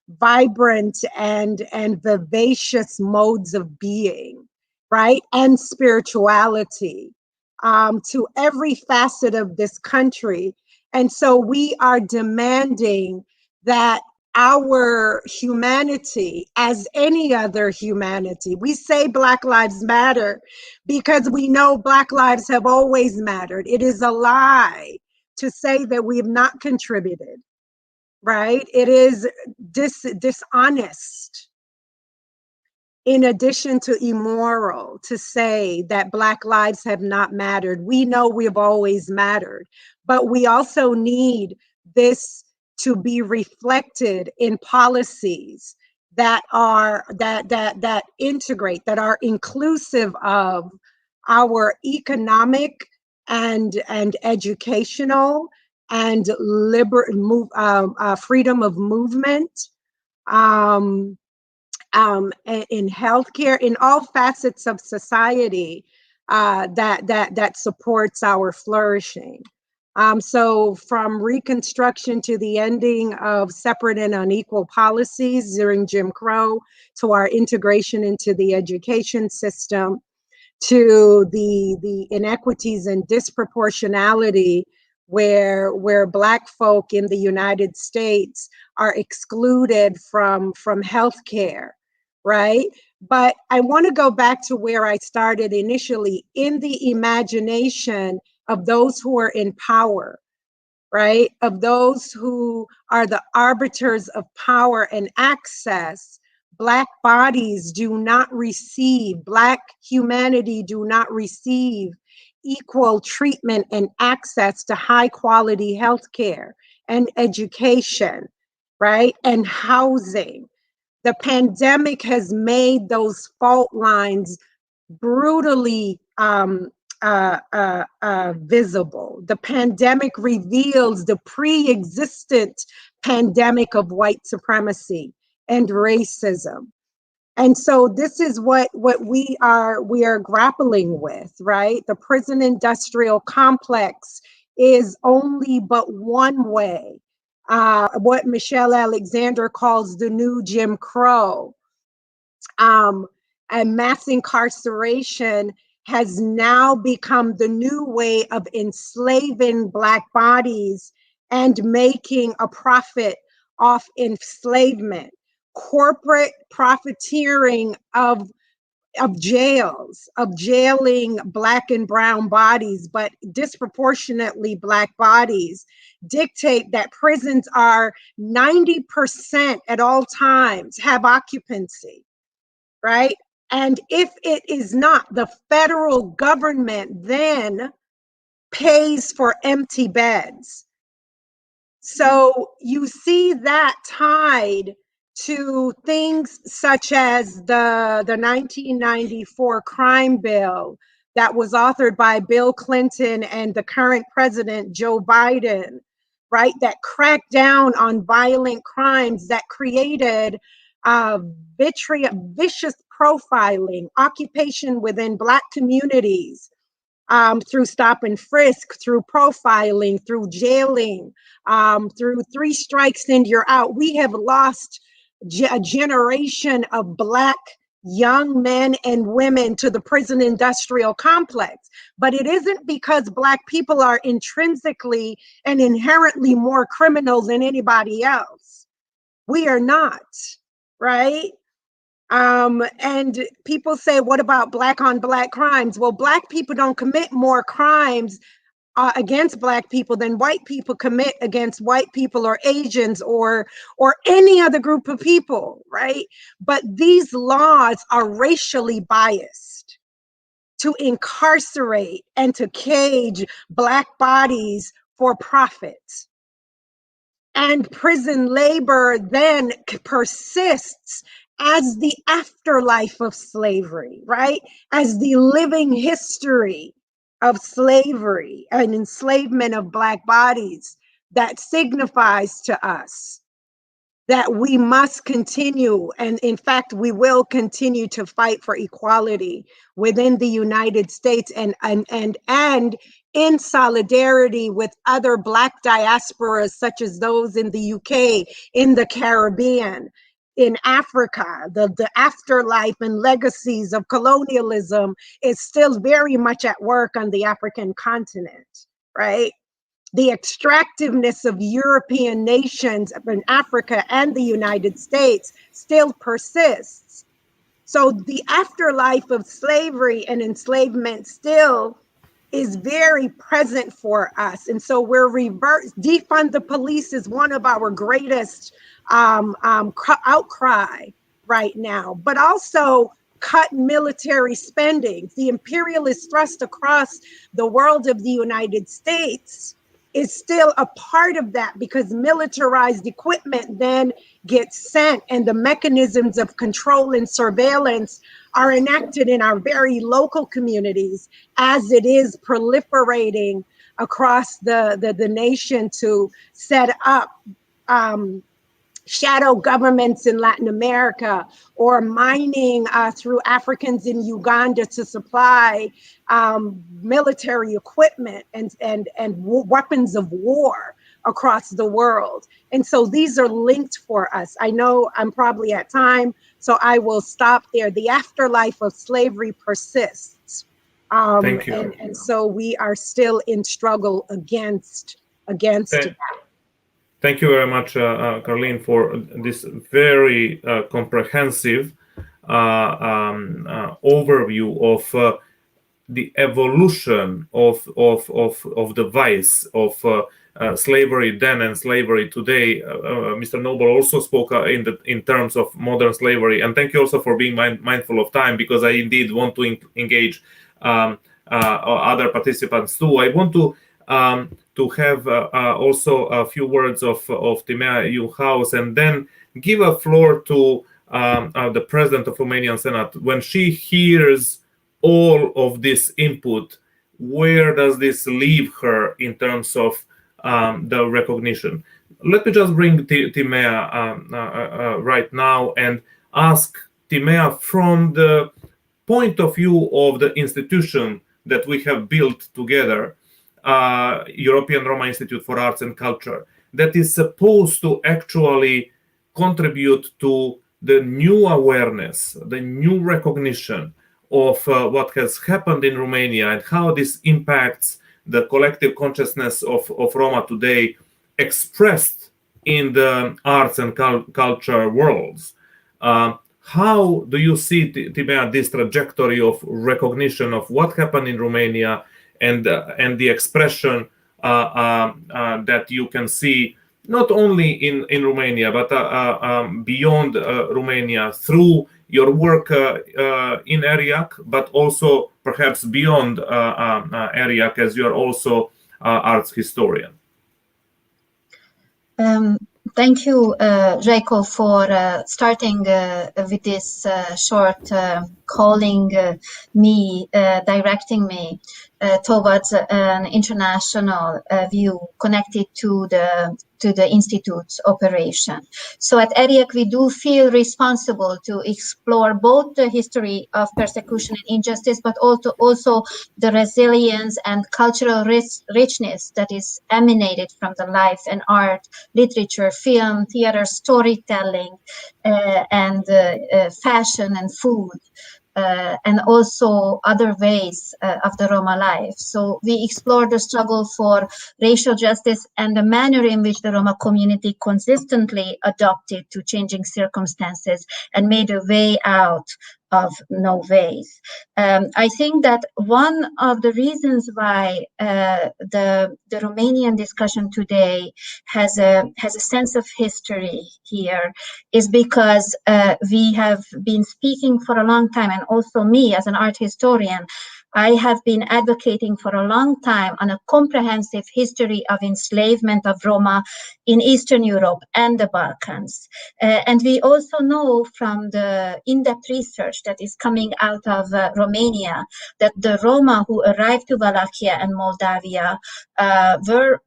vibrant and vivacious modes of being, right? And spirituality to every facet of this country. And so we are demanding that our humanity, as any other humanity, we say Black Lives Matter because we know Black lives have always mattered. It is a lie to say that we have not contributed, right? It is dishonest, in addition to immoral, to say that Black lives have not mattered. We know we have always mattered, but we also need this to be reflected in policies that are that integrate, that are inclusive of our economic and educational and freedom of movement, in healthcare, in all facets of society, that supports our flourishing. So from Reconstruction to the ending of separate and unequal policies during Jim Crow, to our integration into the education system, to the inequities and disproportionality where Black folk in the United States are excluded from healthcare, right? But I want to go back to where I started initially, in the imagination of those who are in power, right? Of those who are the arbiters of power and access. Black bodies do not receive, Black humanity do not receive equal treatment and access to high quality health care and education, right? And housing. The pandemic has made those fault lines brutally visible. The pandemic reveals the pre-existent pandemic of white supremacy and racism. And so this is what we are grappling with, right? The prison industrial complex is only but one way. What Michelle Alexander calls the new Jim Crow. And mass incarceration has now become the new way of enslaving Black bodies and making a profit off enslavement. Corporate profiteering of jails, of jailing Black and brown bodies, but disproportionately Black bodies, dictate that prisons are 90% at all times have occupancy, right? And if it is not, the federal government then pays for empty beds. So you see that tied to things such as the 1994 crime bill that was authored by Bill Clinton and the current president, Joe Biden, right? That cracked down on violent crimes, that created vicious profiling, occupation within Black communities, through stop and frisk, through profiling, through jailing, through 3 strikes and you're out. We have lost a generation of Black young men and women to the prison industrial complex. But it isn't because Black people are intrinsically and inherently more criminal than anybody else. We are not, right? And people say, what about Black on Black crimes? Well, Black people don't commit more crimes against Black people than white people commit against white people or Asians or any other group of people, right? But these laws are racially biased to incarcerate and to cage Black bodies for profit. And prison labor then persists as the afterlife of slavery, right? As the living history of slavery and enslavement of Black bodies that signifies to us that we must continue, and in fact, we will continue to fight for equality within the United States and in solidarity with other Black diasporas, such as those in the UK, in the Caribbean, in Africa. The afterlife and legacies of colonialism is still very much at work on the African continent, right? The extractiveness of European nations in Africa and the United States still persists. So the afterlife of slavery and enslavement still is very present for us. And so we're defund the police is one of our greatest outcry right now, but also cut military spending. The imperialist thrust across the world of the United States is still a part of that, because militarized equipment then gets sent, and the mechanisms of control and surveillance are enacted in our very local communities as it is proliferating across the nation to set up shadow governments in Latin America, or mining through Africans in Uganda to supply military equipment and weapons of war across the world. And so these are linked for us. I know I'm probably at time, so I will stop there. The afterlife of slavery persists. Thank you. And so we are still in struggle against that. Thank you very much, Carleen, for this very comprehensive overview of the evolution of the vice of slavery then and slavery today. Mr. Noble also spoke in terms of modern slavery, and thank you also for being mindful of time, because I indeed want to engage other participants too. I want to have also a few words of Timea Iuhaus, and then give a floor to the President of Romanian Senate. When she hears all of this input, where does this leave her in terms of the recognition? Let me just bring Timea right now and ask Timea, from the point of view of the institution that we have built together, European Roma Institute for Arts and Culture, that is supposed to actually contribute to the new awareness, the new recognition of what has happened in Romania and how this impacts the collective consciousness of Roma today, expressed in the arts and culture worlds. How do you see, Timea, this trajectory of recognition of what happened in Romania and the expression that you can see not only in Romania but beyond Romania through your work in ERIAC, but also perhaps beyond ERIAC, as you are also arts historian? Thank you, Jacob, for starting with this short calling me, directing me towards an international view connected to the Institute's operation. So at ERIAC, we do feel responsible to explore both the history of persecution and injustice, but also the resilience and cultural richness that is emanated from the life and art, literature, film, theater, storytelling, and fashion and food. And also other ways of the Roma life. So we explore the struggle for racial justice and the manner in which the Roma community consistently adapted to changing circumstances and made a way out of no ways. I think that one of the reasons why the Romanian discussion today has a sense of history here is because we have been speaking for a long time, and also me as an art historian, I have been advocating for a long time on a comprehensive history of enslavement of Roma in Eastern Europe and the Balkans. And we also know from the in-depth research that is coming out of Romania that the Roma who arrived to Wallachia and Moldavia were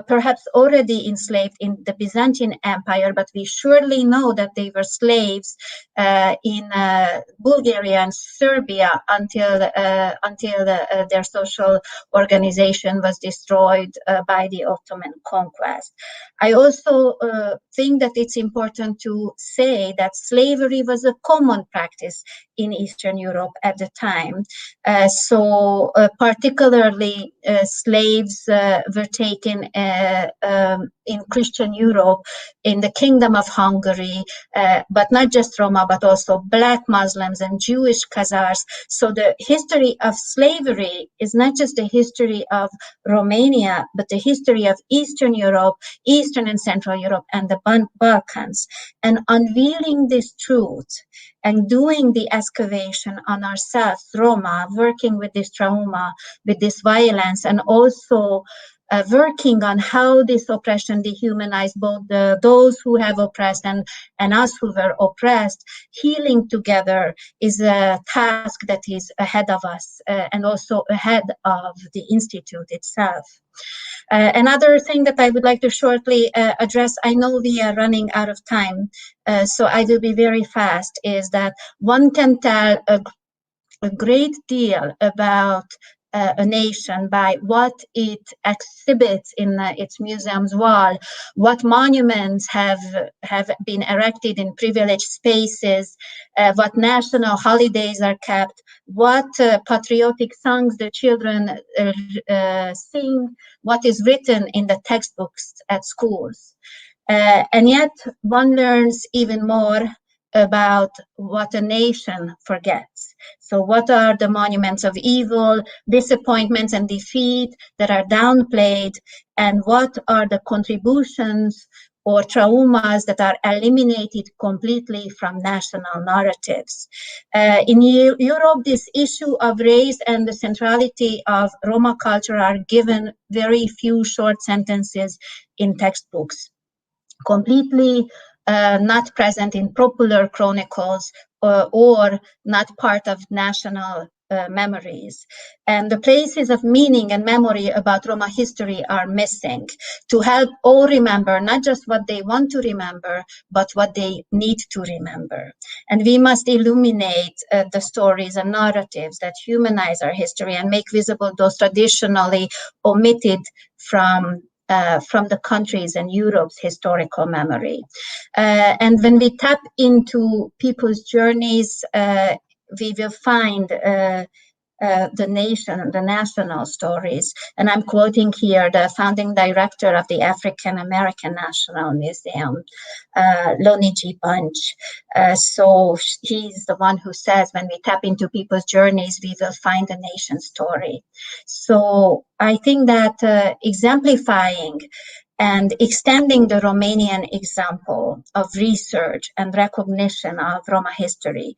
perhaps already enslaved in the Byzantine Empire, but we surely know that they were slaves in Bulgaria and Serbia until their social organization was destroyed by the Ottoman conquest. I also think that it's important to say that slavery was a common practice in Eastern Europe at the time. So particularly slaves were taken in Christian Europe, in the Kingdom of Hungary, but not just Roma, but also Black Muslims and Jewish Khazars. So the history of slavery is not just the history of Romania, but the history of Eastern Europe, Eastern and Central Europe, and the Balkans. And unveiling this truth and doing the excavation on ourselves, Roma, working with this trauma, with this violence, and also working on how this oppression dehumanized both those who have oppressed and us who were oppressed. Healing together is a task that is ahead of us and also ahead of the Institute itself. Another thing that I would like to shortly address, I know we are running out of time, so I will be very fast, is that one can tell a great deal about a nation by what it exhibits in its museum's wall, what monuments have been erected in privileged spaces, what national holidays are kept, what patriotic songs the children sing, what is written in the textbooks at schools. And yet one learns even more about what a nation forgets. So what are the monuments of evil, disappointments and defeat that are downplayed, and what are the contributions or traumas that are eliminated completely from national narratives. In Europe, this issue of race and the centrality of Roma culture are given very few short sentences in textbooks, completely not present in popular chronicles or not part of national memories. And the places of meaning and memory about Roma history are missing to help all remember not just what they want to remember, but what they need to remember. And we must illuminate the stories and narratives that humanize our history and make visible those traditionally omitted from the countries and Europe's historical memory. And when we tap into people's journeys, we will find the nation, the national stories. And I'm quoting here the founding director of the African American National Museum, Lonnie G. Bunch. So he's the one who says, when we tap into people's journeys, we will find the nation's story. So I think that exemplifying and extending the Romanian example of research and recognition of Roma history,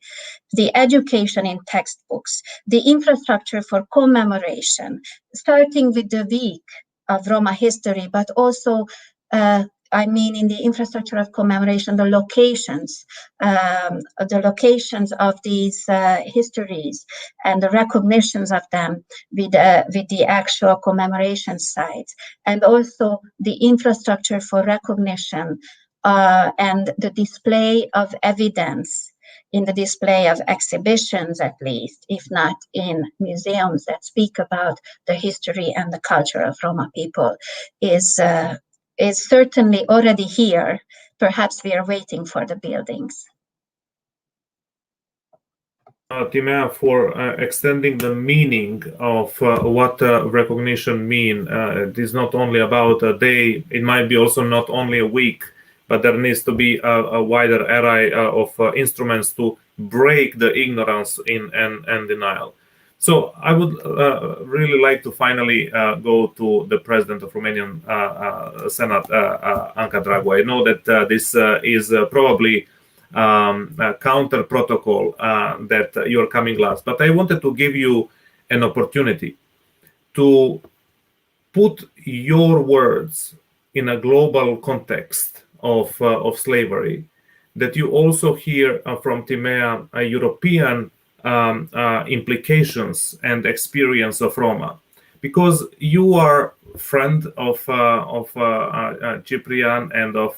the education in textbooks, the infrastructure for commemoration, starting with the week of Roma history, but also in the infrastructure of commemoration, the locations of these histories and the recognitions of them with the actual commemoration sites, and also the infrastructure for recognition and the display of evidence in the display of exhibitions, at least, if not in museums that speak about the history and the culture of Roma people, is certainly already here. Perhaps we are waiting for the buildings. Timea, for extending the meaning of what recognition mean. It is not only about a day, it might be also not only a week, but there needs to be a wider array of instruments to break the ignorance and denial. So I would really like to finally go to the president of Romanian Senate, Anca Dragu. I know that this is probably a counter protocol that you're coming last, but I wanted to give you an opportunity to put your words in a global context of slavery, that you also hear from Timea European implications and experience of Roma, because you are a friend of Cyprian and of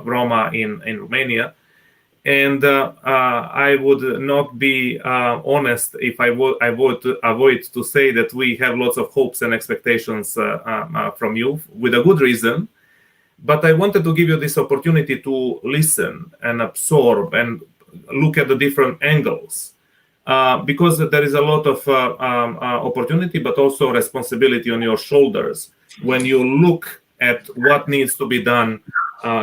Roma in Romania, and I would not be honest if I would avoid to say that we have lots of hopes and expectations from you, with a good reason. But I wanted to give you this opportunity to listen and absorb and look at the different angles. Because there is a lot of opportunity, but also responsibility on your shoulders when you look at what needs to be done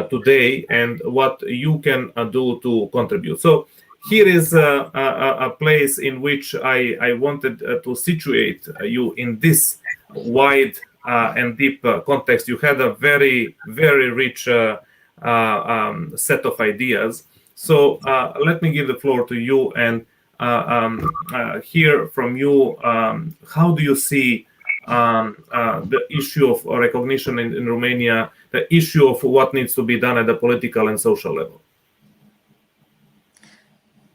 today and what you can do to contribute. So here is a place in which I wanted to situate you in this wide and deep context. You had a very, very rich set of ideas. So let me give the floor to you and hear from you. How do you see the issue of recognition in Romania, the issue of what needs to be done at the political and social level.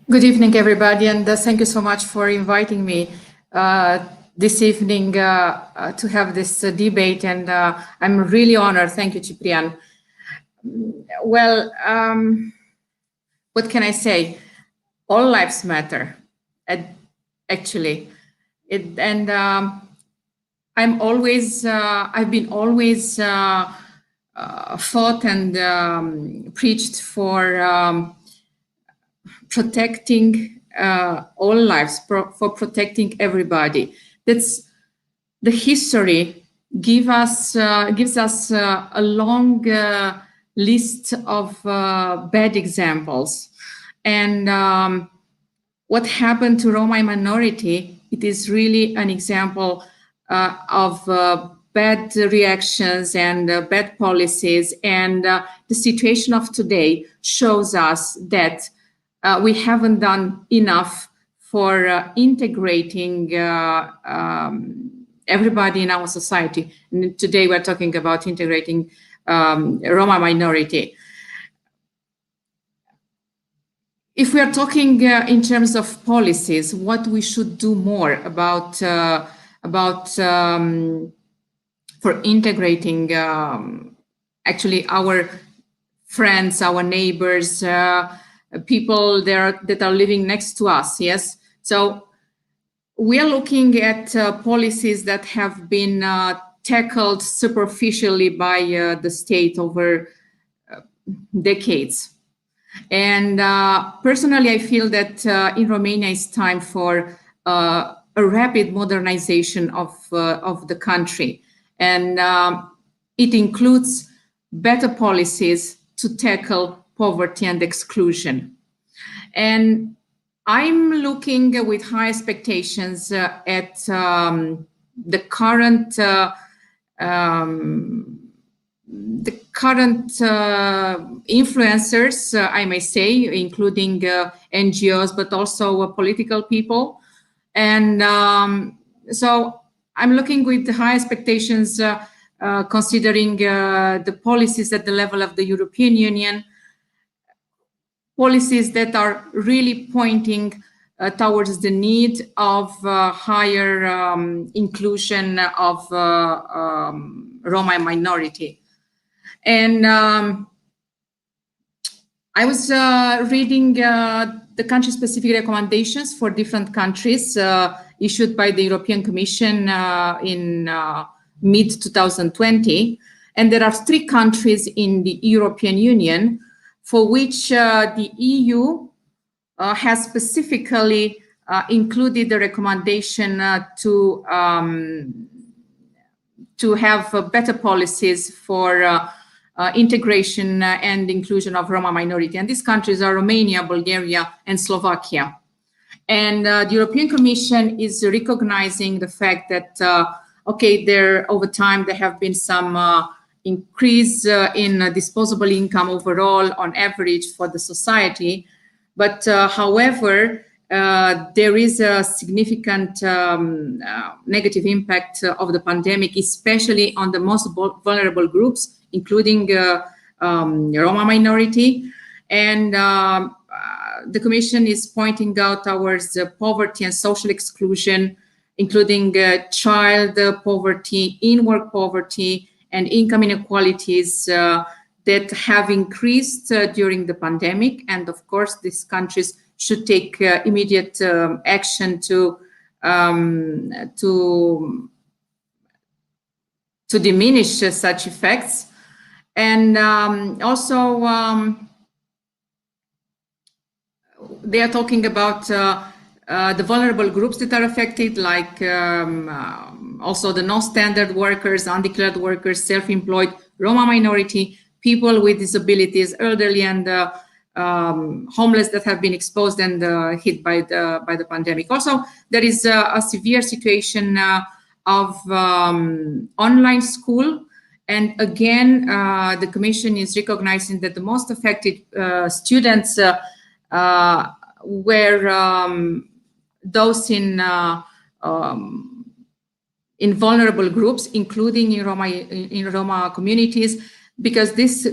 Good evening, everybody, and thank you so much for inviting me this evening to have this debate, and I'm really honored. Thank you, Ciprian. Well, what can I say? All lives matter, actually. I've been always fought and preached for protecting all lives, for protecting everybody. That's the history gives us a long list of bad examples. And what happened to Roma minority, it is really an example of bad reactions and bad policies. And the situation of today shows us that we haven't done enough for integrating everybody in our society. And today we're talking about integrating Roma minority. If we are talking in terms of policies, what we should do more about for integrating actually our friends, our neighbors, people that are living next to us, yes? So we are looking at policies that have been tackled superficially by the state over decades. And personally, I feel that in Romania it's time for a rapid modernization of the country. And it includes better policies to tackle poverty and exclusion. And I'm looking with high expectations at the current influencers, I may say, including NGOs, but also political people. And so I'm looking with high expectations, considering the policies at the level of the European Union, policies that are really pointing towards the need of higher inclusion of Roma minority. And I was reading the country-specific recommendations for different countries issued by the European Commission in mid-2020. And there are 3 countries in the European Union for which the EU has specifically included the recommendation to have better policies for integration and inclusion of Roma minority. And these countries are Romania, Bulgaria, and Slovakia. And the European Commission is recognizing the fact that, okay, over time there have been some increase in disposable income overall on average for the society. But however, there is a significant negative impact of the pandemic, especially on the most vulnerable groups, including Roma minority. And the Commission is pointing out towards poverty and social exclusion, including child poverty, in-work poverty, and income inequalities that have increased during the pandemic. And of course, these countries should take immediate action to diminish such effects. And also, they are talking about the vulnerable groups that are affected, like also the non-standard workers, undeclared workers, self-employed, Roma minority, people with disabilities, elderly, and homeless that have been exposed and hit by the pandemic. Also, there is a severe situation of online school. And again, the Commission is recognizing that the most affected students were those in in vulnerable groups, including in Roma communities, because these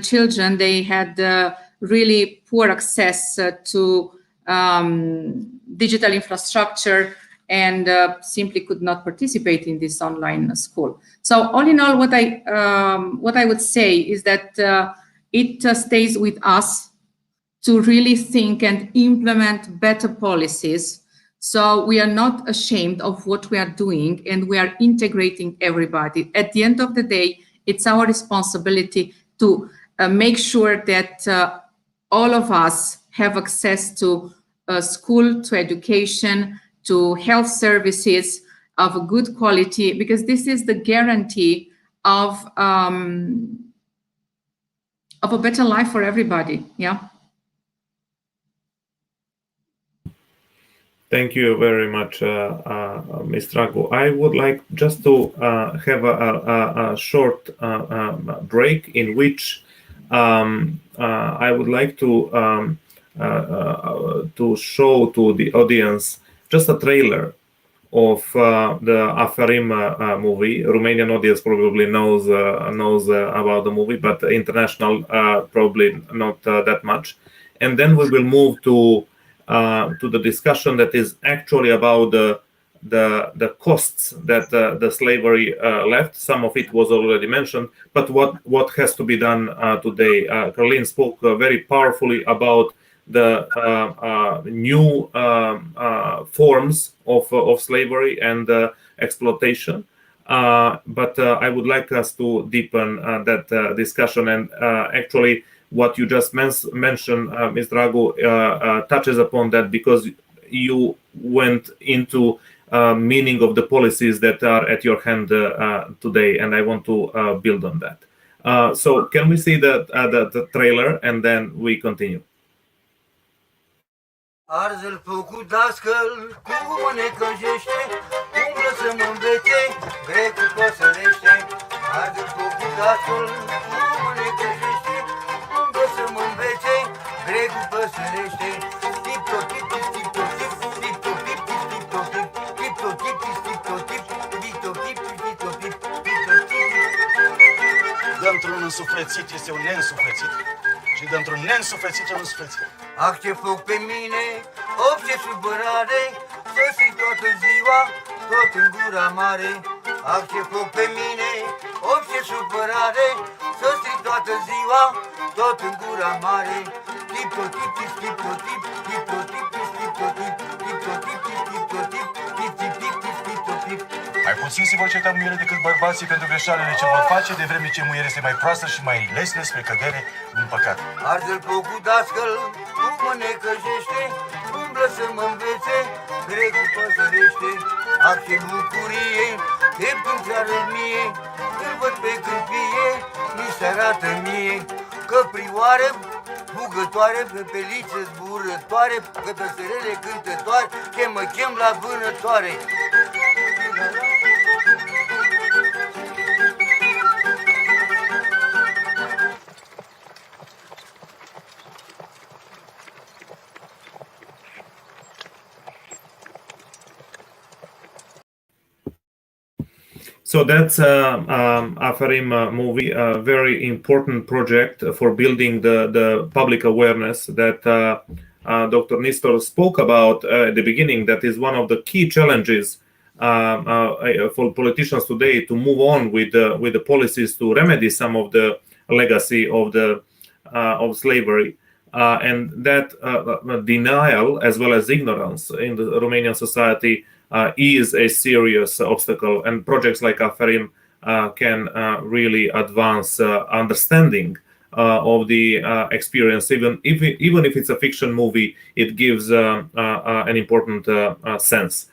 children, they had really poor access to digital infrastructure and simply could not participate in this online school. So all in all, what I would say is that it stays with us to really think and implement better policies. So we are not ashamed of what we are doing, and we are integrating everybody. At the end of the day, it's our responsibility to make sure that all of us have access to school, to education, to health services of a good quality, because this is the guarantee of a better life for everybody. Yeah. Thank you very much, Ms. Drago. I would like just to have a short break in which I would like to show to the audience just a trailer of the Aferim movie. Romanian audience probably knows about the movie, but international probably not that much. And then we will move to the discussion that is actually about the costs that the slavery left. Some of it was already mentioned, but what has to be done today. Caroline spoke very powerfully about the new forms of slavery and exploitation. But I would like us to deepen that discussion, and actually what you just mentioned, Ms. Drago, touches upon that, because you went into meaning of the policies that are at your hand today, and I want to build on that. So can we see the trailer, and then we continue? Arză-l făcut dascăl, cum mă necăjește, umblă să mă învețe, grecul păsărește. Arză-l făcut dascăl, cum mă necăjește, umblă să mă învețe, grecul păsărește. Tip-top-tip, tip-top-tip, tip-top-tip, tip-top-tip, tip-top-tip, tip-top-tip, tip-top-tip, tip-top-tip, tip-top-tip. Dă-mi-într-un însuflețit este un neînsuflețit și dă-mi-într-un neînsuflețit un însuflețit. Ac ce foc pe mine, of ce supărare, să strig toată ziua, tot în gura mare. Ac ce foc pe mine, of ce supărare, să strig toată ziua, tot în gura mare. Tip-top-tip, tip-top-tip, tip-top-tip, tip-top-tip, tip-top-tip, tip-top-tip, tip-top-tip, tip-top-tip. Mai puțin se vor certa muiere decât bărbații pentru greșalele ce vor face, de vreme ce muiere este mai proastă și mai lesne spre cădere în păcat. Arde-l focul dascăl, cum mă necăjește, umblă să mă învețe, grecul păsărește. Ac ce bucurie, piept în țară mie, îl văd pe câmpie, mi se arată mie. Căprioară, bugătoare, pepeliță zburătoare, cătăsărele cântătoare, ce mă chem la vânătoare. So that's Aferim movie, a very important project for building the public awareness that Dr. Nistor spoke about at the beginning. That is one of the key challenges for politicians today, to move on with the policies to remedy some of the legacy of slavery. And that denial, as well as ignorance in the Romanian society, is a serious obstacle, and projects like Aferim can really advance understanding of the experience. Even if it's a fiction movie, it gives an important sense.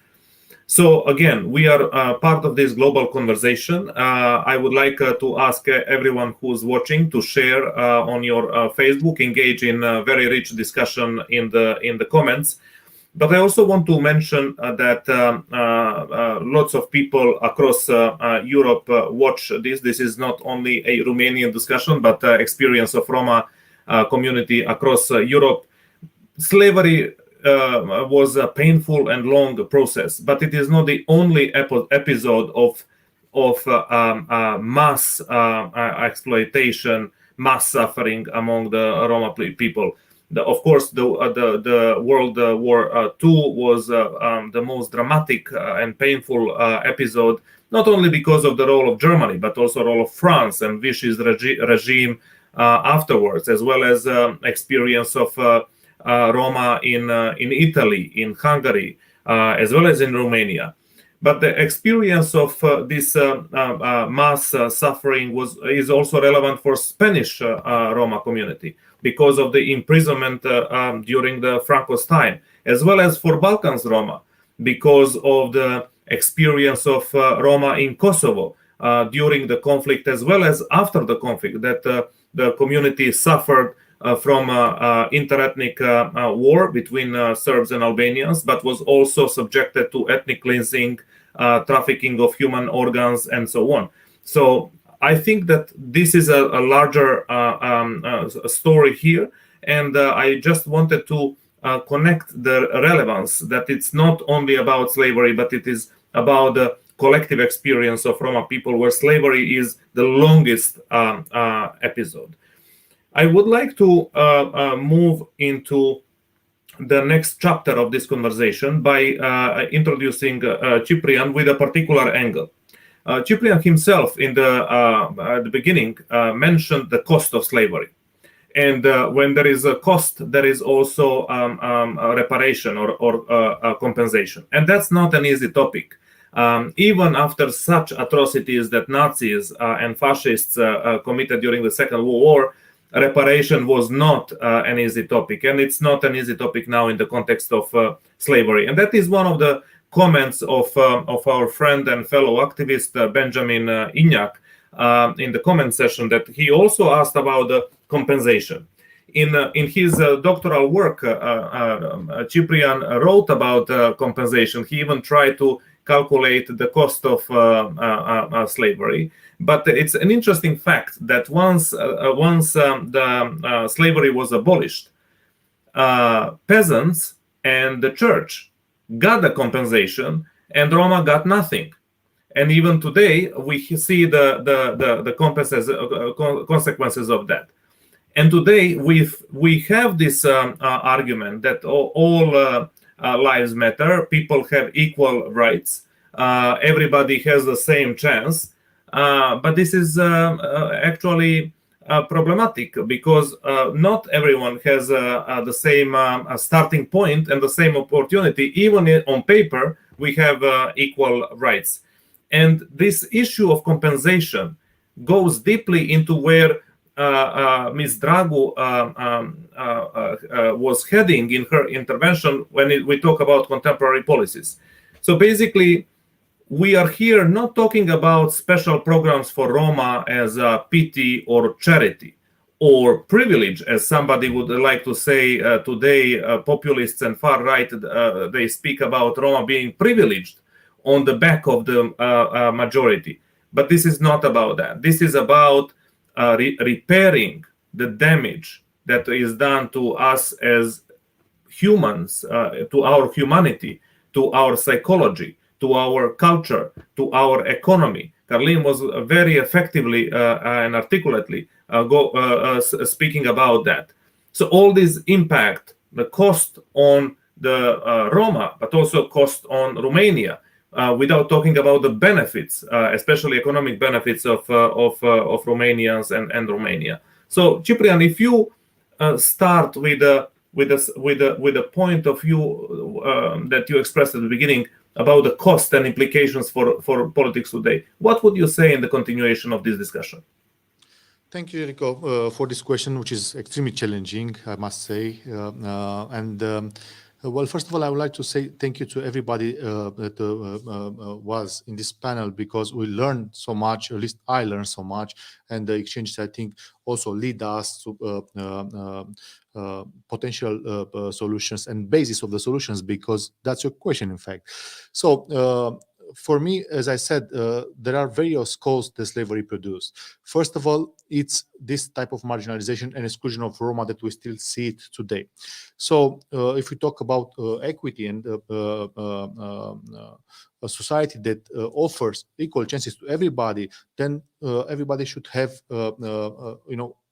So again, we are part of this global conversation. I would like to ask everyone who's watching to share on your Facebook, engage in a very rich discussion in the comments. But I also want to mention that lots of people across Europe watch this. This is not only a Romanian discussion, but experience of Roma community across Europe. Slavery was a painful and long process, but it is not the only episode of mass exploitation, mass suffering among the Roma people. Of course, the World War II was the most dramatic and painful episode, not only because of the role of Germany, but also the role of France and Vichy's regime afterwards, as well as experience of Roma in Italy, in Hungary, as well as in Romania. But the experience of this mass suffering is also relevant for Spanish Roma community because of the imprisonment during the Franco's time, as well as for Balkans Roma because of the experience of Roma in Kosovo during the conflict, as well as after the conflict, that the community suffered from interethnic war between Serbs and Albanians, but was also subjected to ethnic cleansing, trafficking of human organs, and so on. So I think that this is a larger story here, and I just wanted to connect the relevance that it's not only about slavery, but it is about the collective experience of Roma people, where slavery is the longest episode. I would like to move into the next chapter of this conversation by introducing Ciprian with a particular angle. Ciprian himself, at the beginning, mentioned the cost of slavery. And when there is a cost, there is also a reparation or compensation. And that's not an easy topic. Even after such atrocities that Nazis and fascists committed during the Second World War, reparation was not an easy topic, and it's not an easy topic now in the context of slavery. And that is one of the comments of our friend and fellow activist Benjamin Ignac in the comment session, that he also asked about the compensation. In his doctoral work, Ciprian wrote about compensation. He even tried to calculate the cost of slavery. But it's an interesting fact that once the slavery was abolished, peasants and the church got the compensation, and Roma got nothing. And even today, we see the consequences of that. And today, we have this argument that all lives matter, people have equal rights, everybody has the same chance. But this is actually problematic, because not everyone has the same starting point and the same opportunity. Even on paper, we have equal rights. And this issue of compensation goes deeply into where Ms. Dragu was heading in her intervention when we talk about contemporary policies. So basically, we are here not talking about special programs for Roma as a pity or charity or privilege, as somebody would like to say today. Populists and far right, they speak about Roma being privileged on the back of the majority. But this is not about that. This is about repairing the damage that is done to us as humans, to our humanity, to our psychology, to our culture, to our economy. Carlin was very effectively and articulately speaking about that. So all this impact, the cost on the Roma, but also cost on Romania, without talking about the benefits, especially economic benefits of Romanians and Romania. So Ciprian, if you start with a point of view that you expressed at the beginning about the cost and implications for politics today, what would you say in the continuation of this discussion? Thank you, Enrico, for this question, which is extremely challenging, I must say. Well, first of all, I would like to say thank you to everybody that was in this panel, because we learned so much, at least I learned so much, and the exchanges, I think, also lead us to potential solutions and basis of the solutions, because that's your question, in fact. So for me, as I said, there are various causes that slavery produced. First of all, it's this type of marginalization and exclusion of Roma that we still see it today. So if we talk about equity and a society that offers equal chances to everybody, then everybody should have,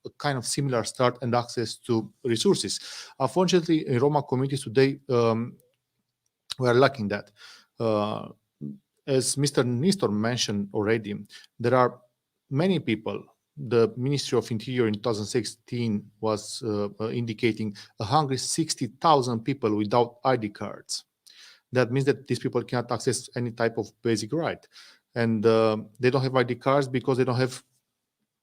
a kind of similar start and access to resources. Unfortunately, in Roma communities today, we are lacking that. As Mr. Nistor mentioned already, there are many people. The Ministry of Interior in 2016 was indicating 160,000 people without ID cards. That means that these people cannot access any type of basic right. And they don't have ID cards because they don't have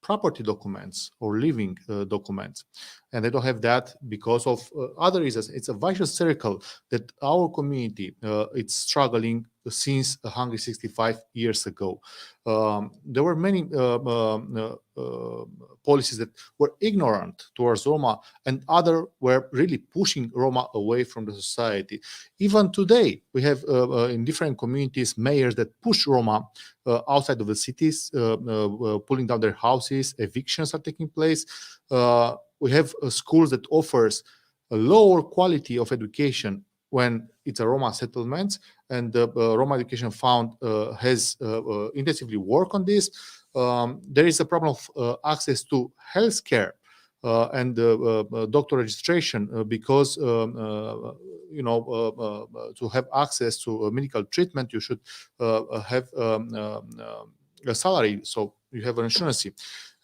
property documents or living documents. And they don't have that because of other reasons. It's a vicious circle that our community it's struggling since 165 years ago. There were many policies that were ignorant towards Roma, and other were really pushing Roma away from the society. Even today, we have in different communities mayors that push Roma outside of the cities, pulling down their houses. Evictions are taking place. We have schools that offers a lower quality of education when it's a Roma settlement, and the Roma Education Fund has intensively worked on this. There is a problem of access to healthcare and doctor registration because to have access to medical treatment, you should have a salary, so you have an insurance.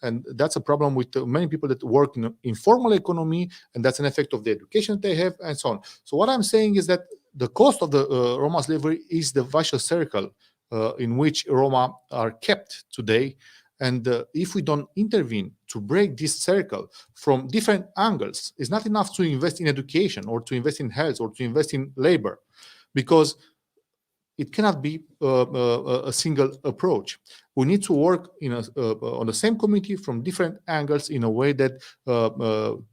And that's a problem with many people that work in informal economy, and that's an effect of the education they have, and so on. So what I'm saying is that the cost of the Roma slavery is the vicious circle in which Roma are kept today. And if we don't intervene to break this circle from different angles, it's not enough to invest in education or to invest in health or to invest in labor, because it cannot be a single approach. We need to work on the same community from different angles in a way that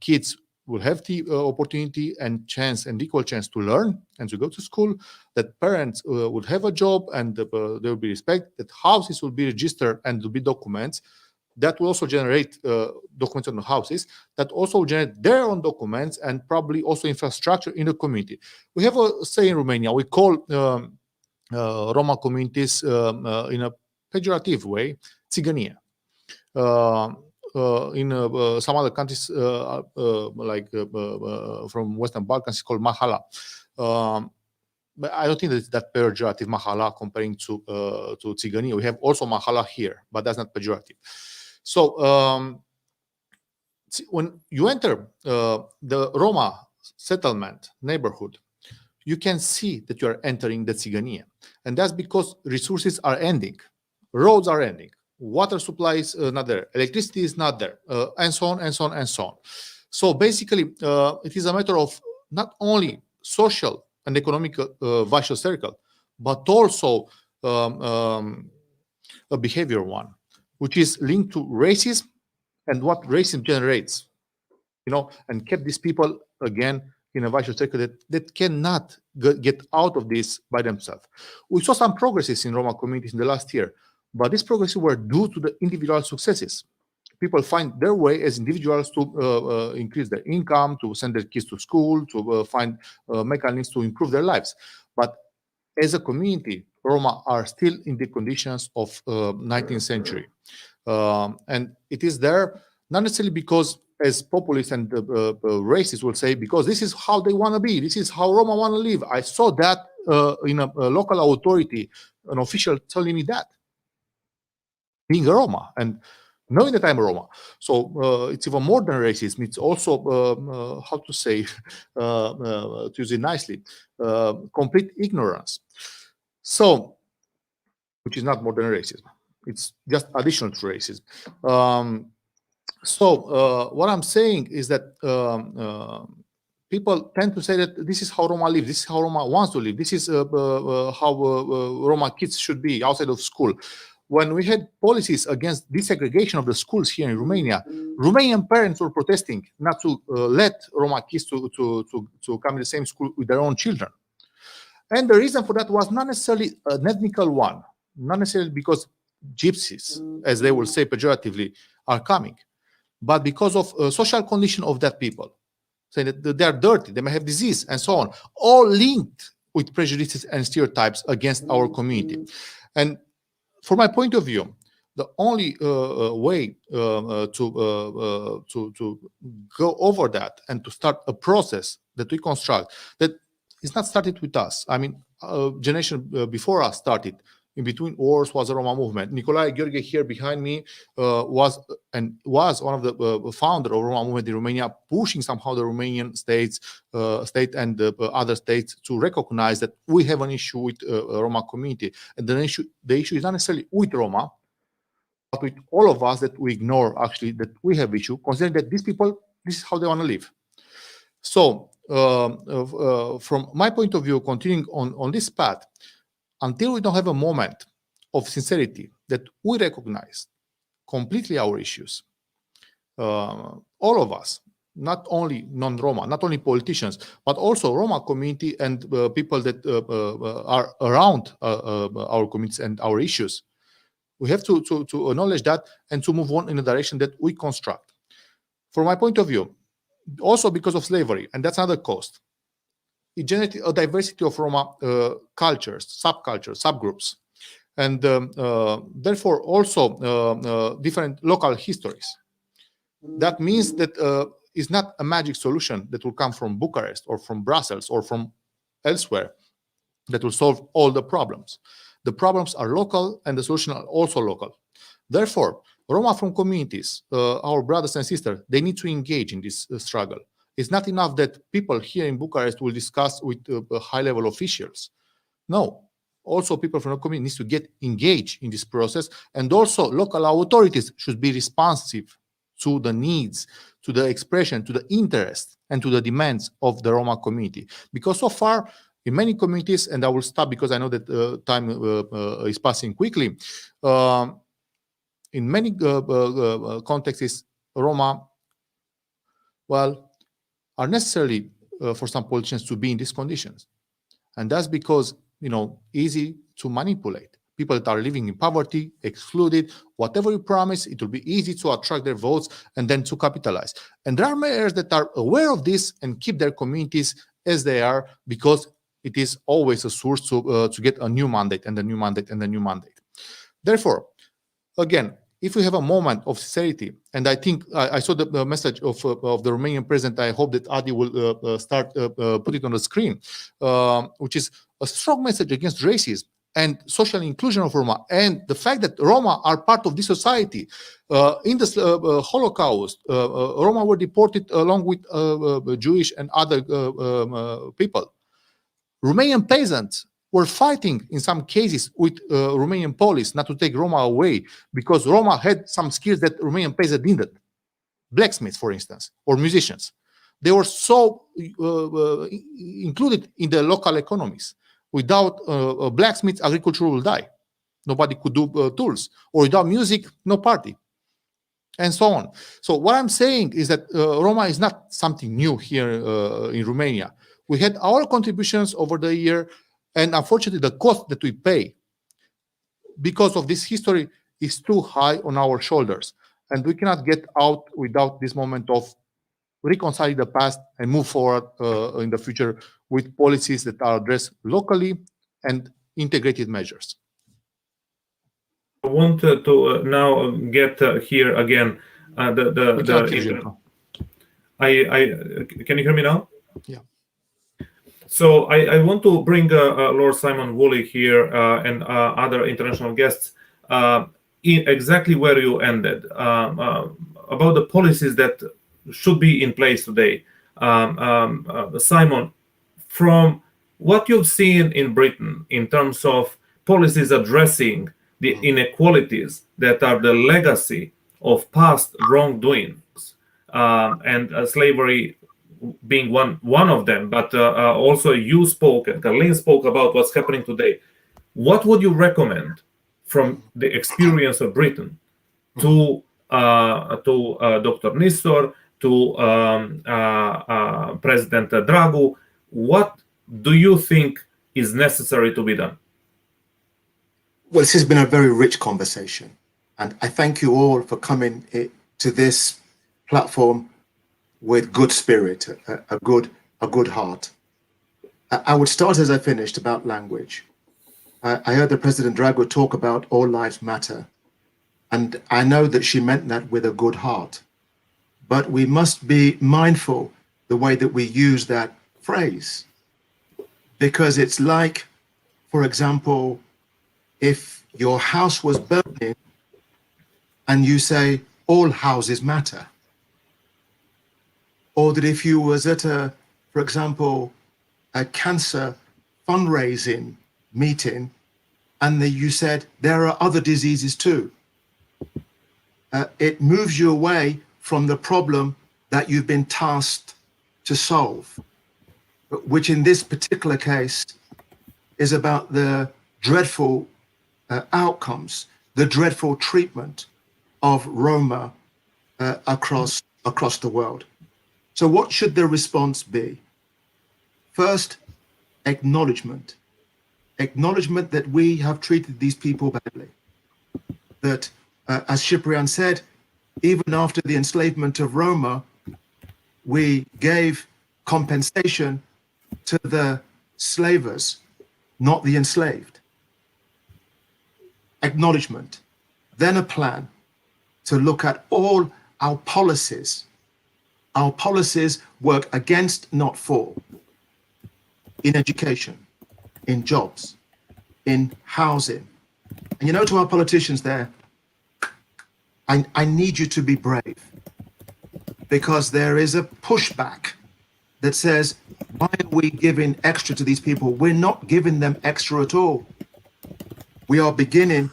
kids will have the opportunity and chance and equal chance to learn and to go to school, that parents would have a job and there will be respect, that houses will be registered and will be documents. That will also generate documents on the houses, that also generate their own documents and probably also infrastructure in the community. We have a say in Romania. We call Roma communities in a pejorative way, țigănie. In some other countries, from Western Balkans, it's called mahala. But I don't think that it's that pejorative, mahala, comparing to țigănie. We have also mahala here, but that's not pejorative. So when you enter the Roma settlement neighborhood, you can see that you are entering the țigănie. And that's because resources are ending. Roads are ending. Water supply is not there. Electricity is not there. And so on, and so on, and so on. So basically, it is a matter of not only social and economic vicious circle, but also a behavior one, which is linked to racism and what racism generates, and kept these people, again, in a vicious circle that cannot get out of this by themselves. We saw some progresses in Roma communities in the last year, but these progresses were due to the individual successes. People find their way as individuals to increase their income, to send their kids to school, to find mechanisms to improve their lives. But as a community, Roma are still in the conditions of 19th century. And it is there, not necessarily because, as populists and racists will say, because this is how they want to be, this is how Roma want to live. I saw that in a local authority, an official telling me that, being a Roma and knowing that I'm a Roma. So it's even more than racism. It's also, how to say, to use it nicely, complete ignorance. So, which is not more than racism. It's just additional to racism. So what I'm saying is that people tend to say that this is how Roma live, this is how Roma wants to live, this is how Roma kids should be outside of school. When we had policies against desegregation of the schools here in Romania, Romanian parents were protesting not to let Roma kids to come to the same school with their own children. And the reason for that was not necessarily an ethnical one, not necessarily because gypsies, as they will say pejoratively, are coming, but because of social condition of that people, saying that they are dirty, they may have disease, and so on, all linked with prejudices and stereotypes against our community. And from my point of view, the only way to go over that and to start a process that we construct that is not started with us. I mean, generation before us started. In between wars was a Roma movement. Nicolae Gheorghe here behind me was one of the founder of Roma movement in Romania, pushing somehow the Romanian state and the other states to recognize that we have an issue with Roma community, and the issue is not necessarily with Roma, but with all of us, that we ignore actually that we have issue, considering that these people, this is how they want to live. So from my point of view, continuing on this path, until we don't have a moment of sincerity that we recognize completely our issues, all of us, not only non-Roma, not only politicians, but also Roma community and people that are around our communities and our issues, we have to acknowledge that and to move on in a direction that we construct. From my point of view, also because of slavery, and that's another cost, it generated a diversity of Roma cultures, subcultures, subgroups, and therefore also different local histories. That means that it's not a magic solution that will come from Bucharest or from Brussels or from elsewhere that will solve all the problems. The problems are local and the solution are also local. Therefore, Roma from communities, our brothers and sisters, they need to engage in this struggle. It's not enough that people here in Bucharest will discuss with high-level officials. No, also people from the community need to get engaged in this process, and also local authorities should be responsive to the needs, to the expression, to the interest, and to the demands of the Roma community. Because so far, in many communities, and I will stop because I know that time is passing quickly, in many contexts, Roma, well, are necessarily for some politicians to be in these conditions. And that's because, easy to manipulate. People that are living in poverty, excluded, whatever you promise, it will be easy to attract their votes and then to capitalize. And there are mayors that are aware of this and keep their communities as they are, because it is always a source to get a new mandate and a new mandate and a new mandate. Therefore, again, if we have a moment of sincerity, and I think I saw the message of the Romanian president, I hope that Adi will start put it on the screen, which is a strong message against racism and social inclusion of Roma, and the fact that Roma are part of this society. In the Holocaust, Roma were deported along with Jewish and other people. Romanian peasants were fighting in some cases with Romanian police not to take Roma away because Roma had some skills that Romanian peasants didn't. Blacksmiths, for instance, or musicians. They were so included in the local economies. Without blacksmiths, agriculture will die. Nobody could do tools. Or without music, no party. And so on. So what I'm saying is that Roma is not something new here in Romania. We had our contributions over the year, and unfortunately, the cost that we pay because of this history is too high on our shoulders. And we cannot get out without this moment of reconciling the past and move forward in the future with policies that are addressed locally and integrated measures. I want to now get here again. Can you hear me now? Yeah. So I want to bring Lord Simon Woolley here and other international guests in exactly where you ended, about the policies that should be in place today. Simon, from what you've seen in Britain in terms of policies addressing the inequalities that are the legacy of past wrongdoings, and slavery being one of them, but also you spoke and Carleen spoke about what's happening today. What would you recommend from the experience of Britain to Dr. Nistor, to President Dragu? What do you think is necessary to be done? Well, this has been a very rich conversation, and I thank you all for coming to this platform with good spirit, a good heart. I would start as I finished about language. I heard the President Drago talk about all lives matter, and I know that she meant that with a good heart. But we must be mindful the way that we use that phrase, because it's like, for example, if your house was burning and you say all houses matter, or that if you was at for example, a cancer fundraising meeting and that you said there are other diseases too, it moves you away from the problem that you've been tasked to solve, which in this particular case is about the dreadful outcomes, the dreadful treatment of Roma across the world. So what should the response be? First, acknowledgement. Acknowledgement that we have treated these people badly. That, as Ciprian said, even after the enslavement of Roma, we gave compensation to the slavers, not the enslaved. Acknowledgement. Then a plan to look at all our policies. Our policies work against, not for. In education, in jobs, in housing. And you know, to our politicians there, I need you to be brave, because there is a pushback that says, why are we giving extra to these people? We're not giving them extra at all. We are beginning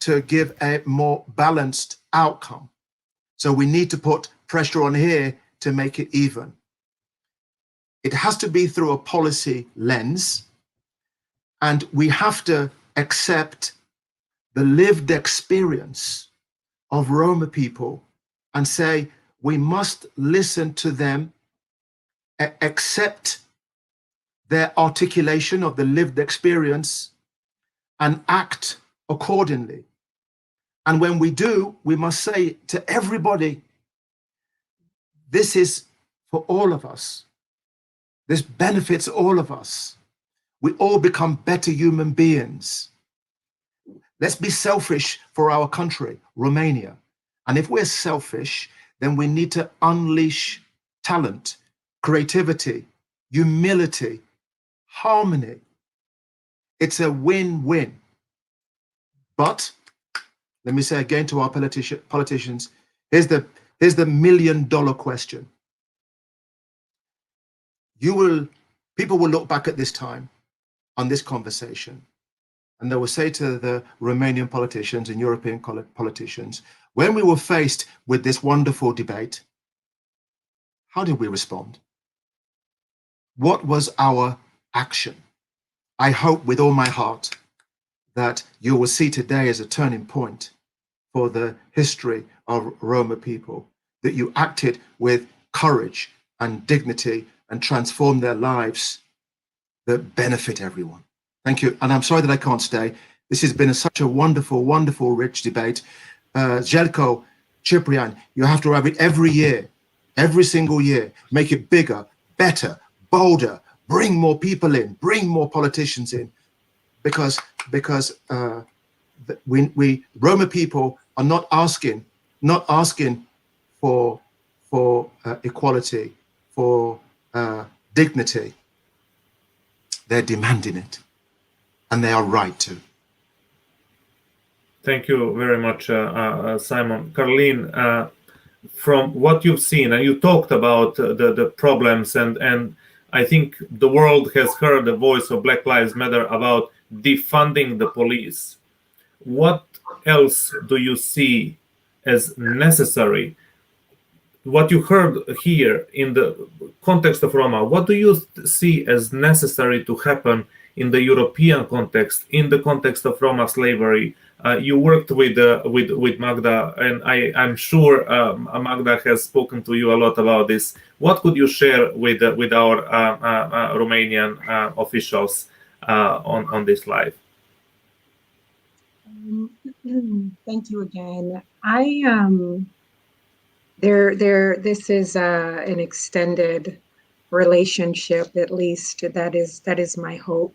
to give a more balanced outcome. So we need to put pressure on here to make it even. It has to be through a policy lens, and we have to accept the lived experience of Roma people and say, we must listen to them, accept their articulation of the lived experience, and act accordingly. And when we do, we must say to everybody, this is for all of us. This benefits all of us. We all become better human beings. Let's be selfish for our country, Romania. And if we're selfish, then we need to unleash talent, creativity, humility, harmony. It's a win-win. But let me say again to our politicians, here's the $1 million question. People will look back at this time on this conversation, and they will say to the Romanian politicians and European politicians, when we were faced with this wonderful debate, how did we respond? What was our action? I hope with all my heart that you will see today as a turning point for the history of Roma people, that you acted with courage and dignity and transformed their lives that benefit everyone. Thank you. And I'm sorry that I can't stay. This has been such a wonderful, wonderful, rich debate. Željko, Ciprian, you have to have it every year, every single year. Make it bigger, better, bolder, bring more people in, bring more politicians in, because we Roma people are not asking for equality, for dignity. They're demanding it, and they are right to. Thank you very much, Simon. Caroline, from what you've seen, and you talked about the problems, and I think the world has heard the voice of Black Lives Matter about defunding the police. What else do you see as necessary? What you heard here in the context of Roma, what do you see as necessary to happen in the European context, in the context of Roma slavery. You worked with Magda, and I'm sure Magda has spoken to you a lot about this. What could you share with our Romanian officials on this live? Thank you again. This is an extended relationship, at least that is my hope.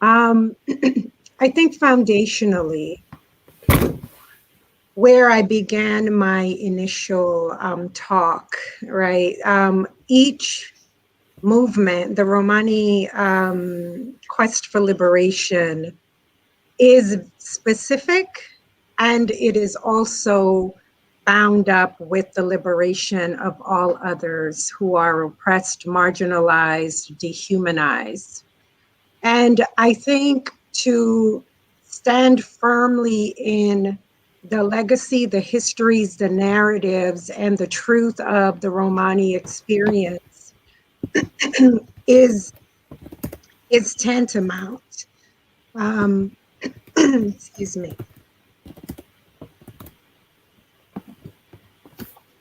I think foundationally, where I began my initial talk, right? Each movement, the Romani quest for liberation, is specific, and it is also bound up with the liberation of all others who are oppressed, marginalized, dehumanized. And I think to stand firmly in the legacy, the histories, the narratives, and the truth of the Romani experience is tantamount. Excuse me.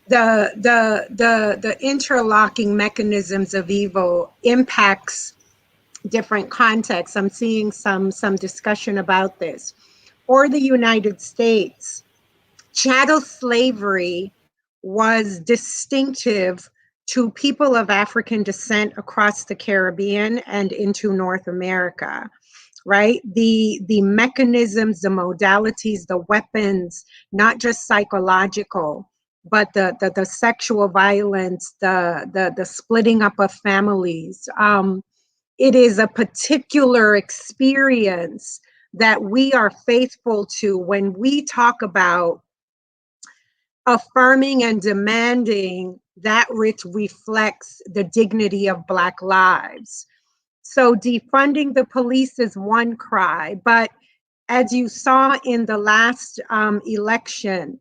The interlocking mechanisms of evil impacts different contexts. I'm seeing some discussion about this. For the United States, chattel slavery was distinctive to people of African descent across the Caribbean and into North America, right? The mechanisms, the modalities, the weapons, not just psychological, but the sexual violence, the splitting up of families. It is a particular experience that we are faithful to when we talk about affirming and demanding that which reflects the dignity of Black lives. So defunding the police is one cry, but as you saw in the last election,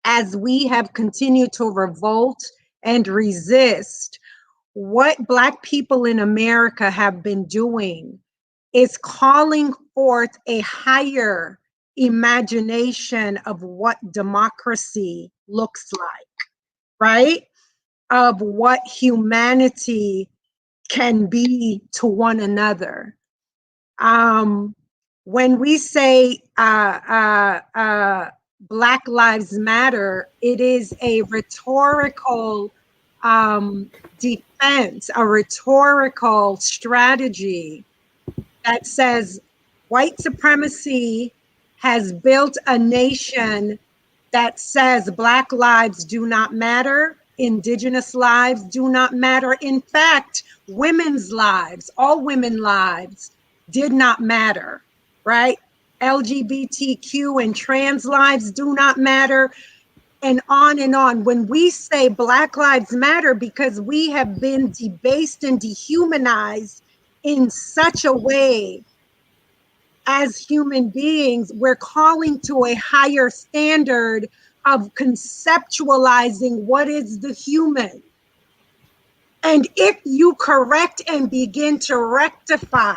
as we have continued to revolt and resist, what Black people in America have been doing is calling forth a higher imagination of what democracy looks like, right? Of what humanity can be to one another. When we say Black Lives Matter, it is a rhetorical defense, a rhetorical strategy that says white supremacy has built a nation that says Black lives do not matter, Indigenous lives do not matter. In fact, women's lives, all women lives, did not matter, right? LGBTQ and trans lives do not matter, and on and on. When we say Black Lives Matter, because we have been debased and dehumanized in such a way as human beings, we're calling to a higher standard of conceptualizing what is the human. And if you correct and begin to rectify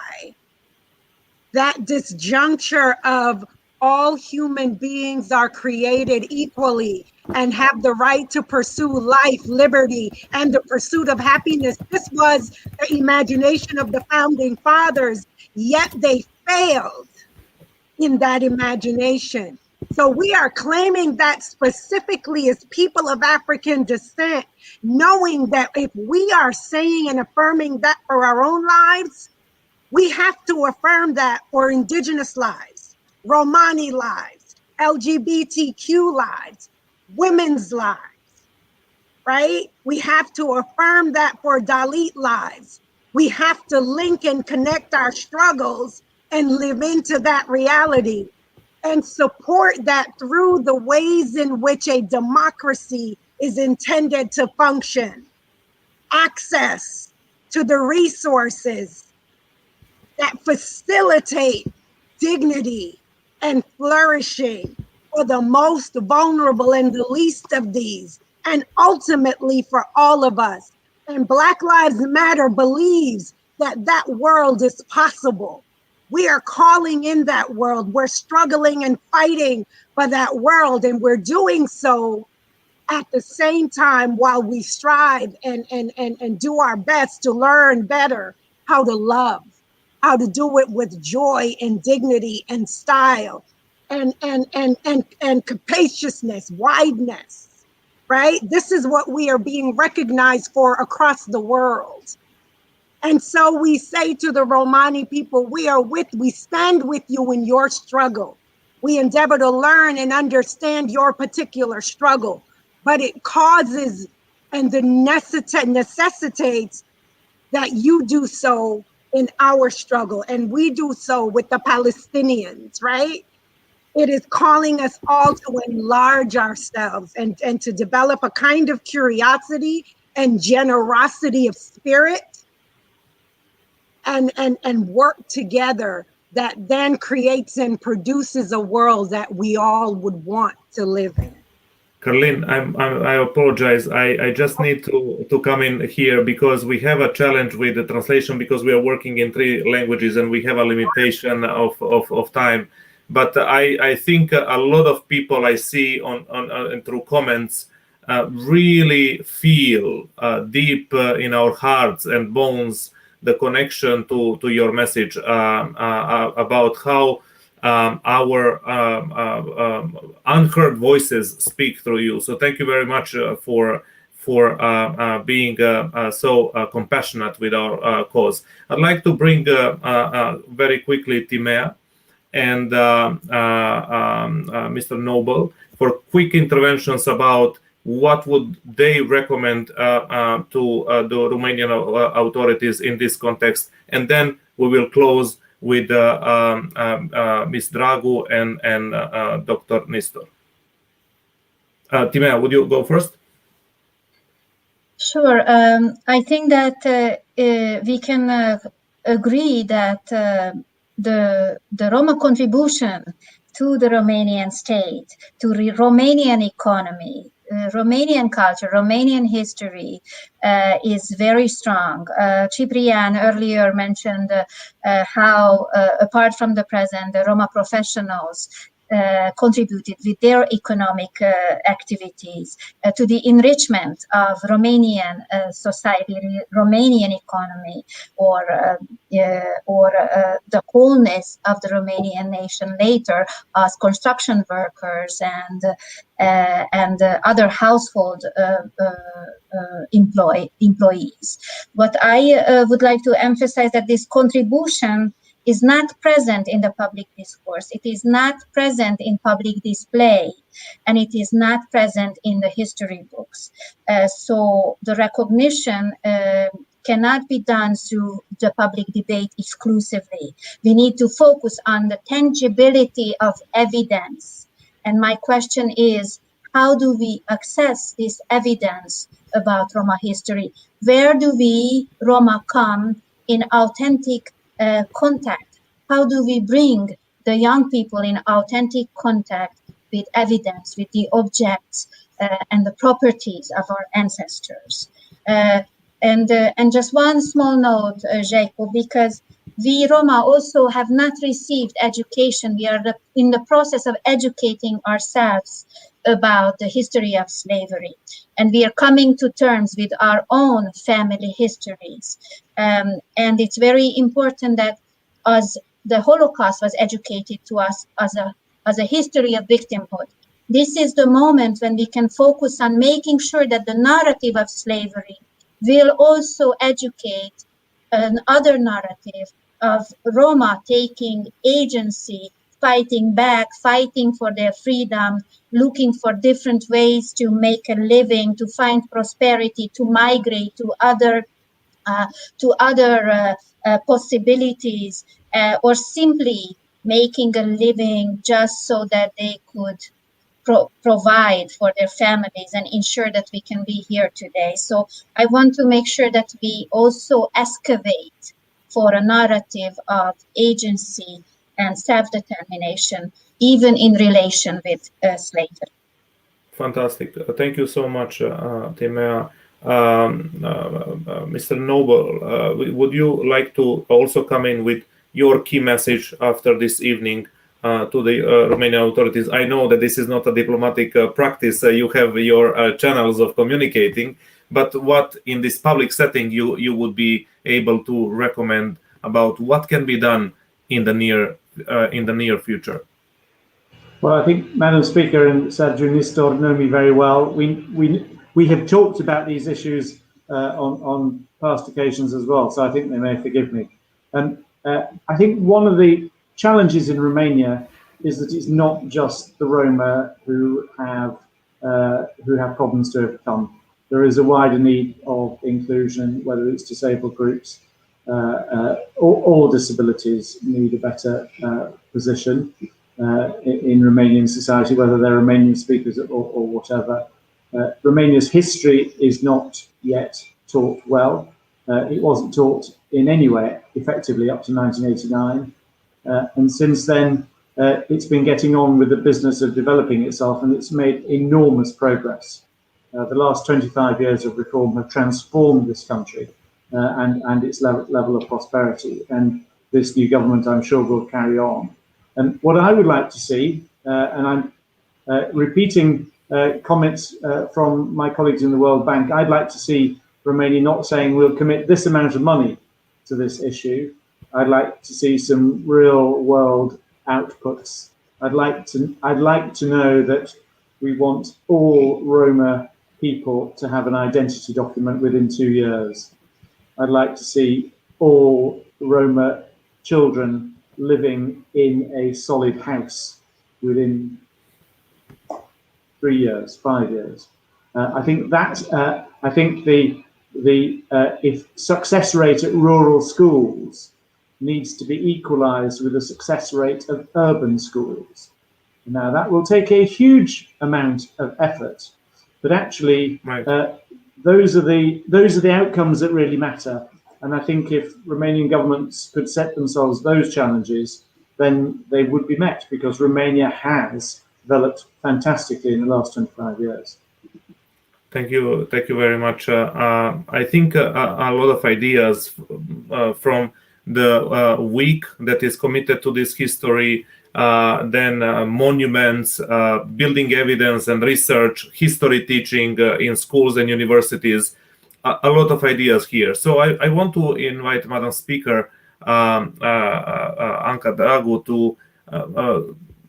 that disjuncture of all human beings are created equally and have the right to pursue life, liberty, and the pursuit of happiness. This was the imagination of the founding fathers, yet they failed in that imagination. So we are claiming that specifically as people of African descent, knowing that if we are saying and affirming that for our own lives, we have to affirm that for Indigenous lives, Romani lives, LGBTQ lives, women's lives, right? We have to affirm that for Dalit lives. We have to link and connect our struggles and live into that reality and support that through the ways in which a democracy is intended to function. Access to the resources that facilitate dignity and flourishing for the most vulnerable and the least of these, and ultimately for all of us. And Black Lives Matter believes that world is possible. We are calling in that world. We're struggling and fighting for that world, and we're doing so at the same time while we strive and do our best to learn better how to love, how to do it with joy and dignity and style and capaciousness, wideness, right? This is what we are being recognized for across the world. And so we say to the Romani people, we stand with you in your struggle. We endeavor to learn and understand your particular struggle, but it causes and necessitates that you do so in our struggle, and we do so with the Palestinians, right? It is calling us all to enlarge ourselves and to develop a kind of curiosity and generosity of spirit and work together that then creates and produces a world that we all would want to live in. Carlene, I apologize. I just need to come in here because we have a challenge with the translation because we are working in 3 languages and we have a limitation of time. But I think a lot of people I see on through comments really feel deep in our hearts and bones the connection to your message about how our unheard voices speak through you. So thank you very much for being so compassionate with our cause. I'd like to bring very quickly Timea and Mr. Noble for quick interventions about what would they recommend to the Romanian authorities in this context, and then we will close with Ms. Dragu and Dr. Nistor. Timea, would you go first? Sure. I think that we can agree that the Roma contribution to the Romanian state, to the Romanian economy, Romanian culture, Romanian history is very strong. Ciprian earlier mentioned how, apart from the present, the Roma professionals contributed with their economic activities to the enrichment of Romanian society, Romanian economy, or the wholeness of the Romanian nation later as construction workers and other household employees. But I would like to emphasize that this contribution is not present in the public discourse. It is not present in public display, and it is not present in the history books. So the recognition cannot be done through the public debate exclusively. We need to focus on the tangibility of evidence. And my question is, how do we access this evidence about Roma history? Where do we, Roma, come in authentic contact? How do we bring the young people in authentic contact with evidence, with the objects and the properties of our ancestors? And just one small note, Jacob, because we Roma also have not received education. We are in the process of educating ourselves about the history of slavery. And we are coming to terms with our own family histories. And it's very important that as the Holocaust was educated to us as a history of victimhood, this is the moment when we can focus on making sure that the narrative of slavery will also educate another narrative of Roma taking agency, fighting back, fighting for their freedom, looking for different ways to make a living, to find prosperity, to migrate to other possibilities, or simply making a living just so that they could provide for their families and ensure that we can be here today. So I want to make sure that we also excavate for a narrative of agency and self-determination, even in relation with slavery. Fantastic. Thank you so much, Timea. Mr. Noble, would you like to also come in with your key message after this evening to the Romanian authorities? I know that this is not a diplomatic practice. You have your channels of communicating, but what in this public setting you would be able to recommend about what can be done in the near future? Well, I think Madam Speaker and Sergiu Nistor know me very well. We have talked about these issues on past occasions as well, so I think they may forgive me. I think one of the challenges in Romania is that it's not just the Roma who have problems to overcome. There is a wider need of inclusion, whether it's disabled groups or disabilities need a better position in Romanian society, whether they're Romanian speakers or whatever. Romania's history is not yet taught well. It wasn't taught in any way effectively up to 1989. And since then, it's been getting on with the business of developing itself, and it's made enormous progress. The last 25 years of reform have transformed this country and its level of prosperity. And this new government, I'm sure, will carry on. And what I would like to see, and I'm repeating comments from my colleagues in the World Bank, I'd like to see Romania not saying we'll commit this amount of money to this issue. I'd like to see some real world outputs. I'd like to know that we want all Roma people to have an identity document within 2 years. I'd like to see all Roma children living in a solid house within 3 years, 5 years. I think that if success rate at rural schools needs to be equalized with the success rate of urban schools. Now that will take a huge amount of effort, but actually those are the outcomes that really matter. And I think if Romanian governments could set themselves those challenges, then they would be met, because Romania has developed fantastically in the last 25 years. Thank you very much. I think a lot of ideas from the week that is committed to this history, then monuments, building evidence and research, history teaching in schools and universities, a lot of ideas here. So I want to invite Madam Speaker, Anca Dragu, to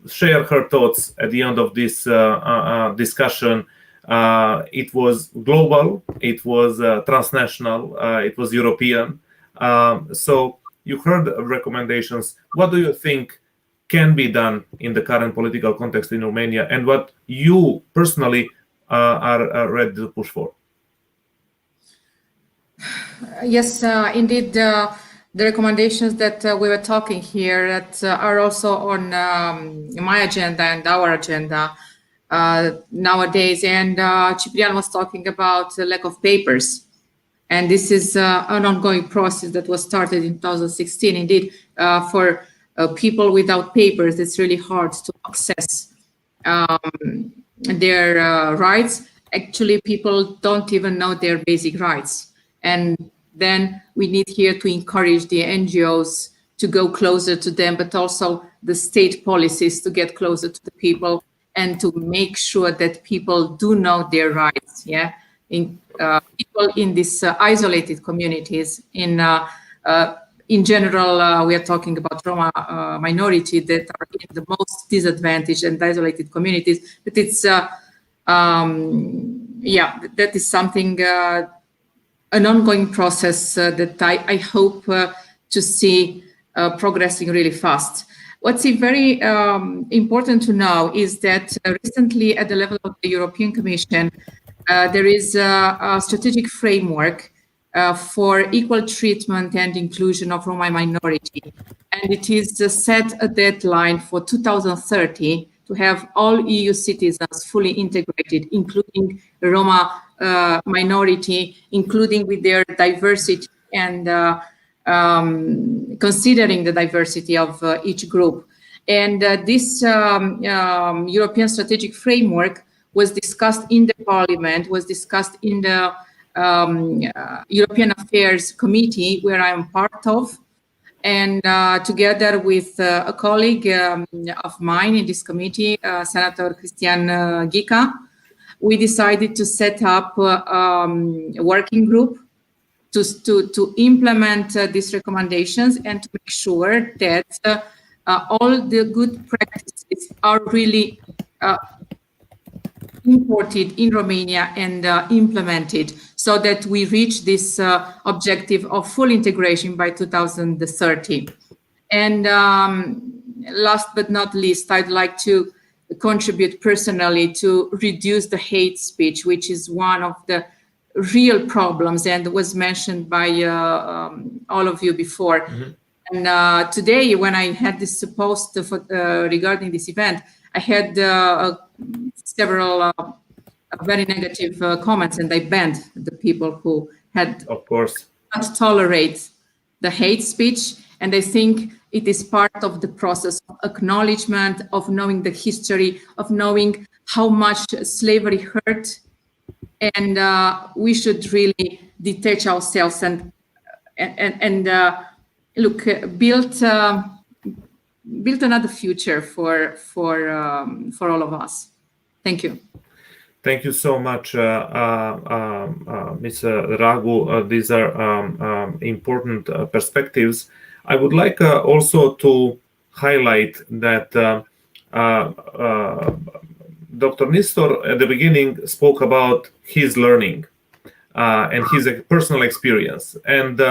share her thoughts at the end of this discussion. It was global, it was transnational, it was European. So you heard recommendations. What do you think can be done in the current political context in Romania, and what you personally are ready to push for? Yes, indeed, the recommendations that we were talking here that are also on my agenda and our agenda nowadays. And Ciprian was talking about the lack of papers. And this is an ongoing process that was started in 2016. Indeed, for people without papers, it's really hard to access their rights. Actually, people don't even know their basic rights. And then we need here to encourage the NGOs to go closer to them, but also the state policies to get closer to the people and to make sure that people do know their rights. Yeah, people in these isolated communities. In general, we are talking about Roma minority that are in the most disadvantaged and isolated communities. But it's that is something. An ongoing process that I hope to see progressing really fast. What's very important to know is that recently at the level of the European Commission, there is a strategic framework for equal treatment and inclusion of Roma minority. And it is set a deadline for 2030 to have all EU citizens fully integrated, including Roma minority, including with their diversity and considering the diversity of each group. And this European strategic framework was discussed in the Parliament, was discussed in the European Affairs Committee, where I am part of. And together with a colleague of mine in this committee, Senator Christian Gica, we decided to set up a working group to implement these recommendations and to make sure that all the good practices are really imported in Romania and implemented, so that we reach this objective of full integration by 2030. And last but not least, I'd like to contribute personally to reduce the hate speech, which is one of the real problems and was mentioned by all of you before. Mm-hmm. And today, when I had this post regarding this event, I had several very negative comments, and I banned the people who had, of course, not tolerate the hate speech. And I think it is part of the process of acknowledgement, of knowing the history, of knowing how much slavery hurt. And we should really detach ourselves and look, build another future for all of us. Thank you. Thank you so much, Ms. Ragu. These are important perspectives. I would like also to highlight that Dr. Nistor at the beginning spoke about his learning and his personal experience. And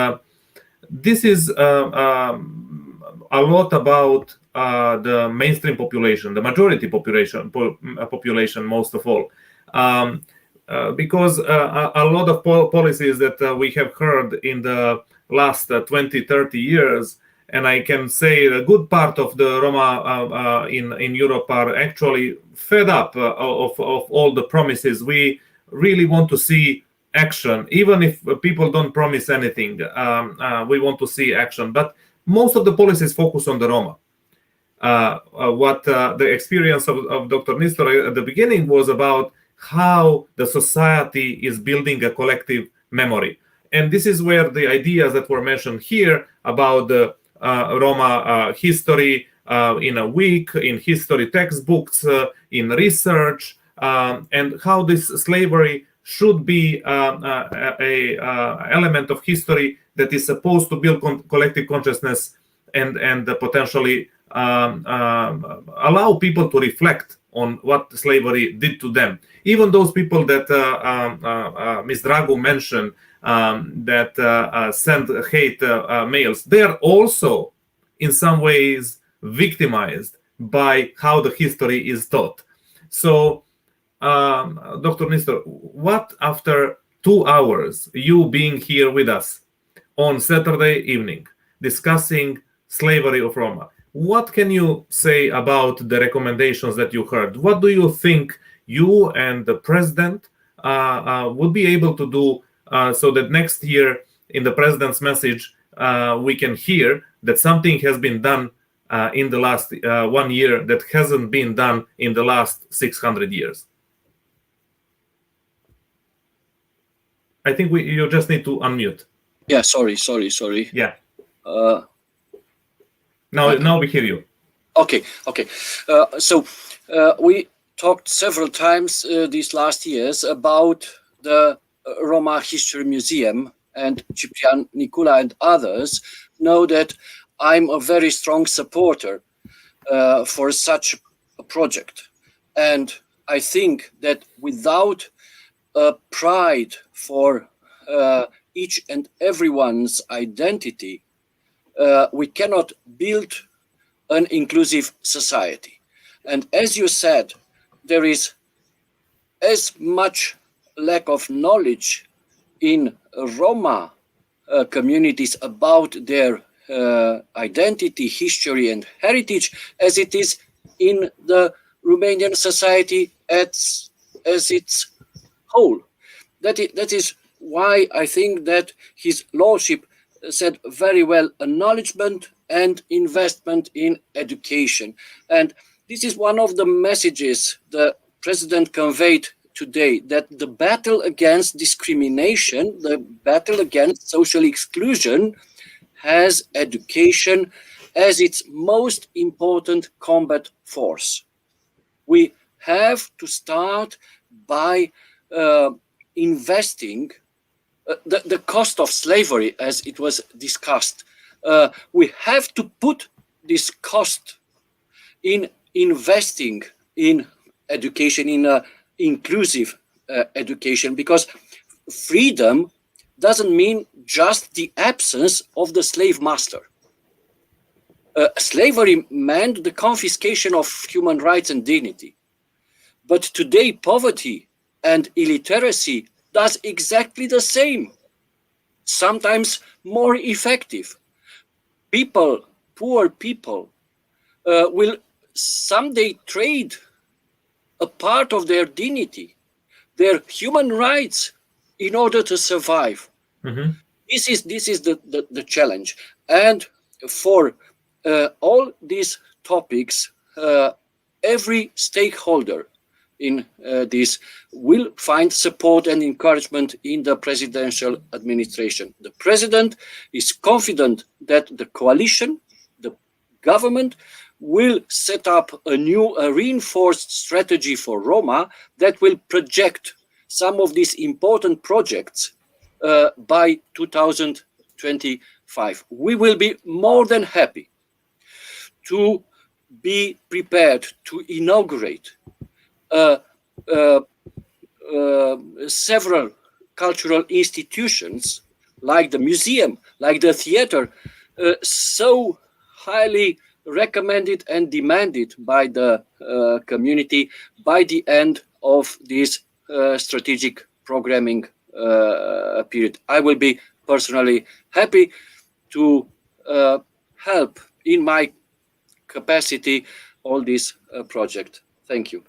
this is a lot about the mainstream population, the majority population most of all. Because a lot of policies that we have heard in the last 20, 30 years, and I can say a good part of the Roma in Europe are actually fed up of all the promises. We really want to see action, even if people don't promise anything. We want to see action, but most of the policies focus on the Roma. What the experience of Dr. Nistor at the beginning was about how the society is building a collective memory. And this is where the ideas that were mentioned here about the Roma history in a week, in history textbooks, in research, and how this slavery should be an element of history that is supposed to build collective consciousness and potentially allow people to reflect on what slavery did to them. Even those people that Ms. Dragu mentioned that send hate mails, they're also in some ways victimized by how the history is taught. So, Dr. Nistor, what after 2 hours, you being here with us on Saturday evening, discussing slavery of Roma, what can you say about the recommendations that you heard? What do you think you and the president would be able to do so that next year in the president's message, we can hear that something has been done in the last 1 year that hasn't been done in the last 600 years? I think you just need to unmute. Yeah, sorry. Yeah. Now we hear you. Okay. So we talked several times these last years about the Roma History Museum, and Ciprian Nicula and others know that I'm a very strong supporter for such a project. And I think that without pride for each and everyone's identity, we cannot build an inclusive society. And as you said, there is as much lack of knowledge in Roma communities about their identity, history, and heritage as it is in the Romanian society as its whole. That is why I think that His Lordship said very well, acknowledgement and investment in education. And this is one of the messages the President conveyed today that the battle against discrimination, the battle against social exclusion, has education as its most important combat force. We have to start by investing the cost of slavery, as it was discussed. We have to put this cost in investing in education, in inclusive education, because freedom doesn't mean just the absence of the slave master. Slavery meant the confiscation of human rights and dignity. But today, poverty and illiteracy does exactly the same, sometimes more effective. People, poor people, will someday trade a part of their dignity, their human rights, in order to survive. Mm-hmm. This is the challenge. And for all these topics, every stakeholder in this will find support and encouragement in the presidential administration. The president is confident that the coalition, the government, will set up a new, reinforced strategy for Roma that will project some of these important projects by 2025. We will be more than happy to be prepared to inaugurate several cultural institutions like the museum, like the theater, so highly recommended and demanded by the community by the end of this strategic programming period. I will be personally happy to help in my capacity all this project. Thank you.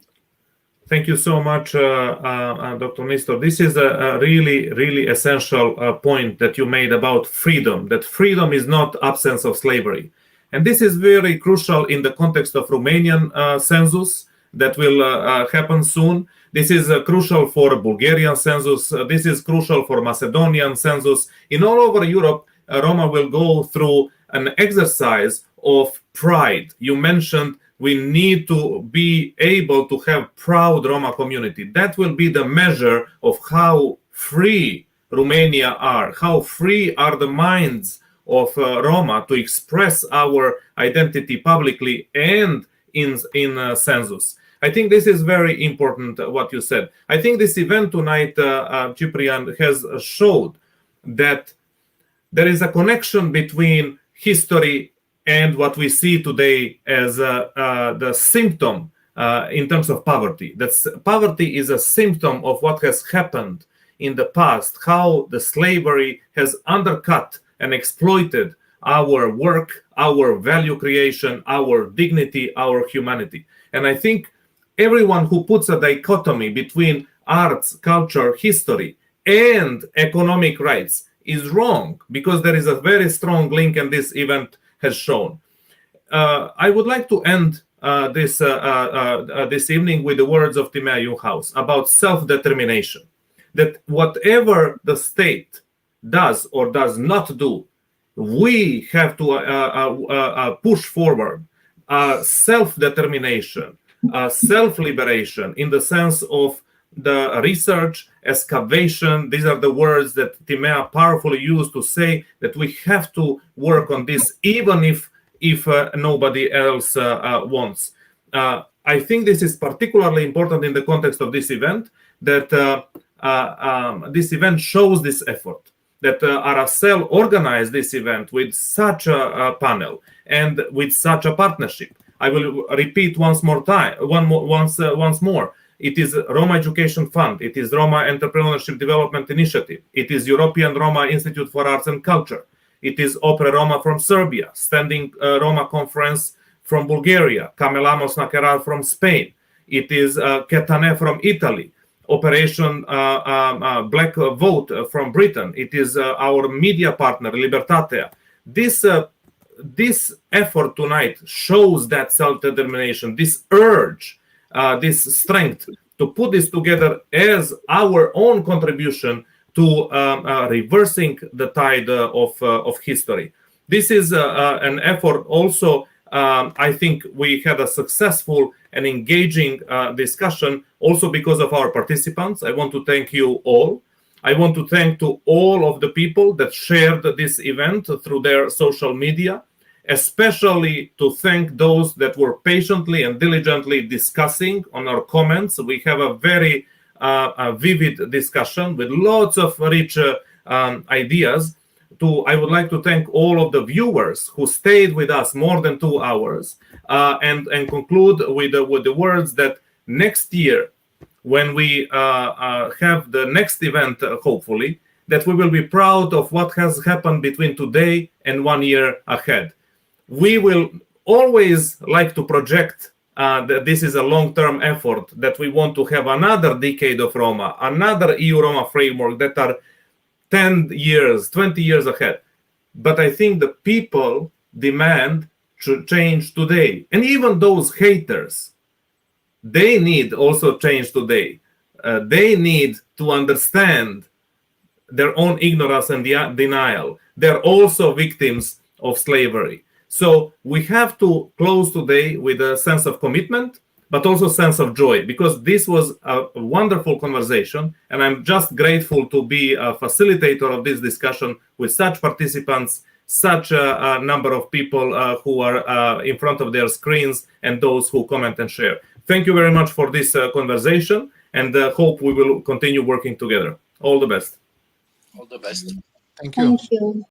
Thank you so much, Dr. Nistor. This is a really, really essential point that you made about freedom, that freedom is not absence of slavery. And this is very crucial in the context of Romanian census that will happen soon. This is crucial for Bulgarian census. This is crucial for Macedonian census. In all over Europe, Roma will go through an exercise of pride. You mentioned we need to be able to have proud Roma community. That will be the measure of how free Romania are, how free are the minds of Roma to express our identity publicly and in census. I think this is very important, what you said. I think this event tonight, Ciprian, has showed that there is a connection between history and what we see today as the symptom in terms of poverty. That poverty is a symptom of what has happened in the past, how the slavery has undercut and exploited our work, our value creation, our dignity, our humanity. And I think everyone who puts a dichotomy between arts, culture, history, and economic rights is wrong, because there is a very strong link, and this event has shown. I would like to end this evening with the words of Timea Juhaus about self-determination, that whatever the state does or does not do, we have to push forward self-determination, self-liberation in the sense of the research, excavation. These are the words that Timea powerfully used to say that we have to work on this, even if nobody else wants. I think this is particularly important in the context of this event, that this event shows this effort, that Aracel organized this event with such a panel and with such a partnership. I will repeat once more. It is Roma Education Fund. It is Roma Entrepreneurship Development Initiative. It is European Roma Institute for Arts and Culture. It is Opera Roma from Serbia, Standing Roma Conference from Bulgaria, Camelamos Naceral from Spain. It is Ketane from Italy, Operation Black Vote from Britain. It is our media partner, Libertatea. This effort tonight shows that self-determination, this urge, this strength to put this together as our own contribution to reversing the tide of history. This is an effort also. I think we had a successful and engaging discussion also because of our participants. I want to thank you all. I want to thank to all of the people that shared this event through their social media, especially to thank those that were patiently and diligently discussing on our comments. We have a very vivid discussion with lots of rich ideas. I would like to thank all of the viewers who stayed with us more than 2 hours, and conclude with the words that next year, when we have the next event, hopefully, that we will be proud of what has happened between today and 1 year ahead. We will always like to project that this is a long-term effort, that we want to have another decade of Roma, another EU-Roma framework that are 10 years, 20 years ahead. But I think the people demand to change today. And even those haters, they need also change today. They need to understand their own ignorance and denial. They're also victims of slavery. So we have to close today with a sense of commitment, but also a sense of joy, because this was a wonderful conversation. And I'm just grateful to be a facilitator of this discussion with such participants, such a number of people who are in front of their screens, and those who comment and share. Thank you very much for this conversation, and hope we will continue working together. All the best. All the best. Thank you. Thank you.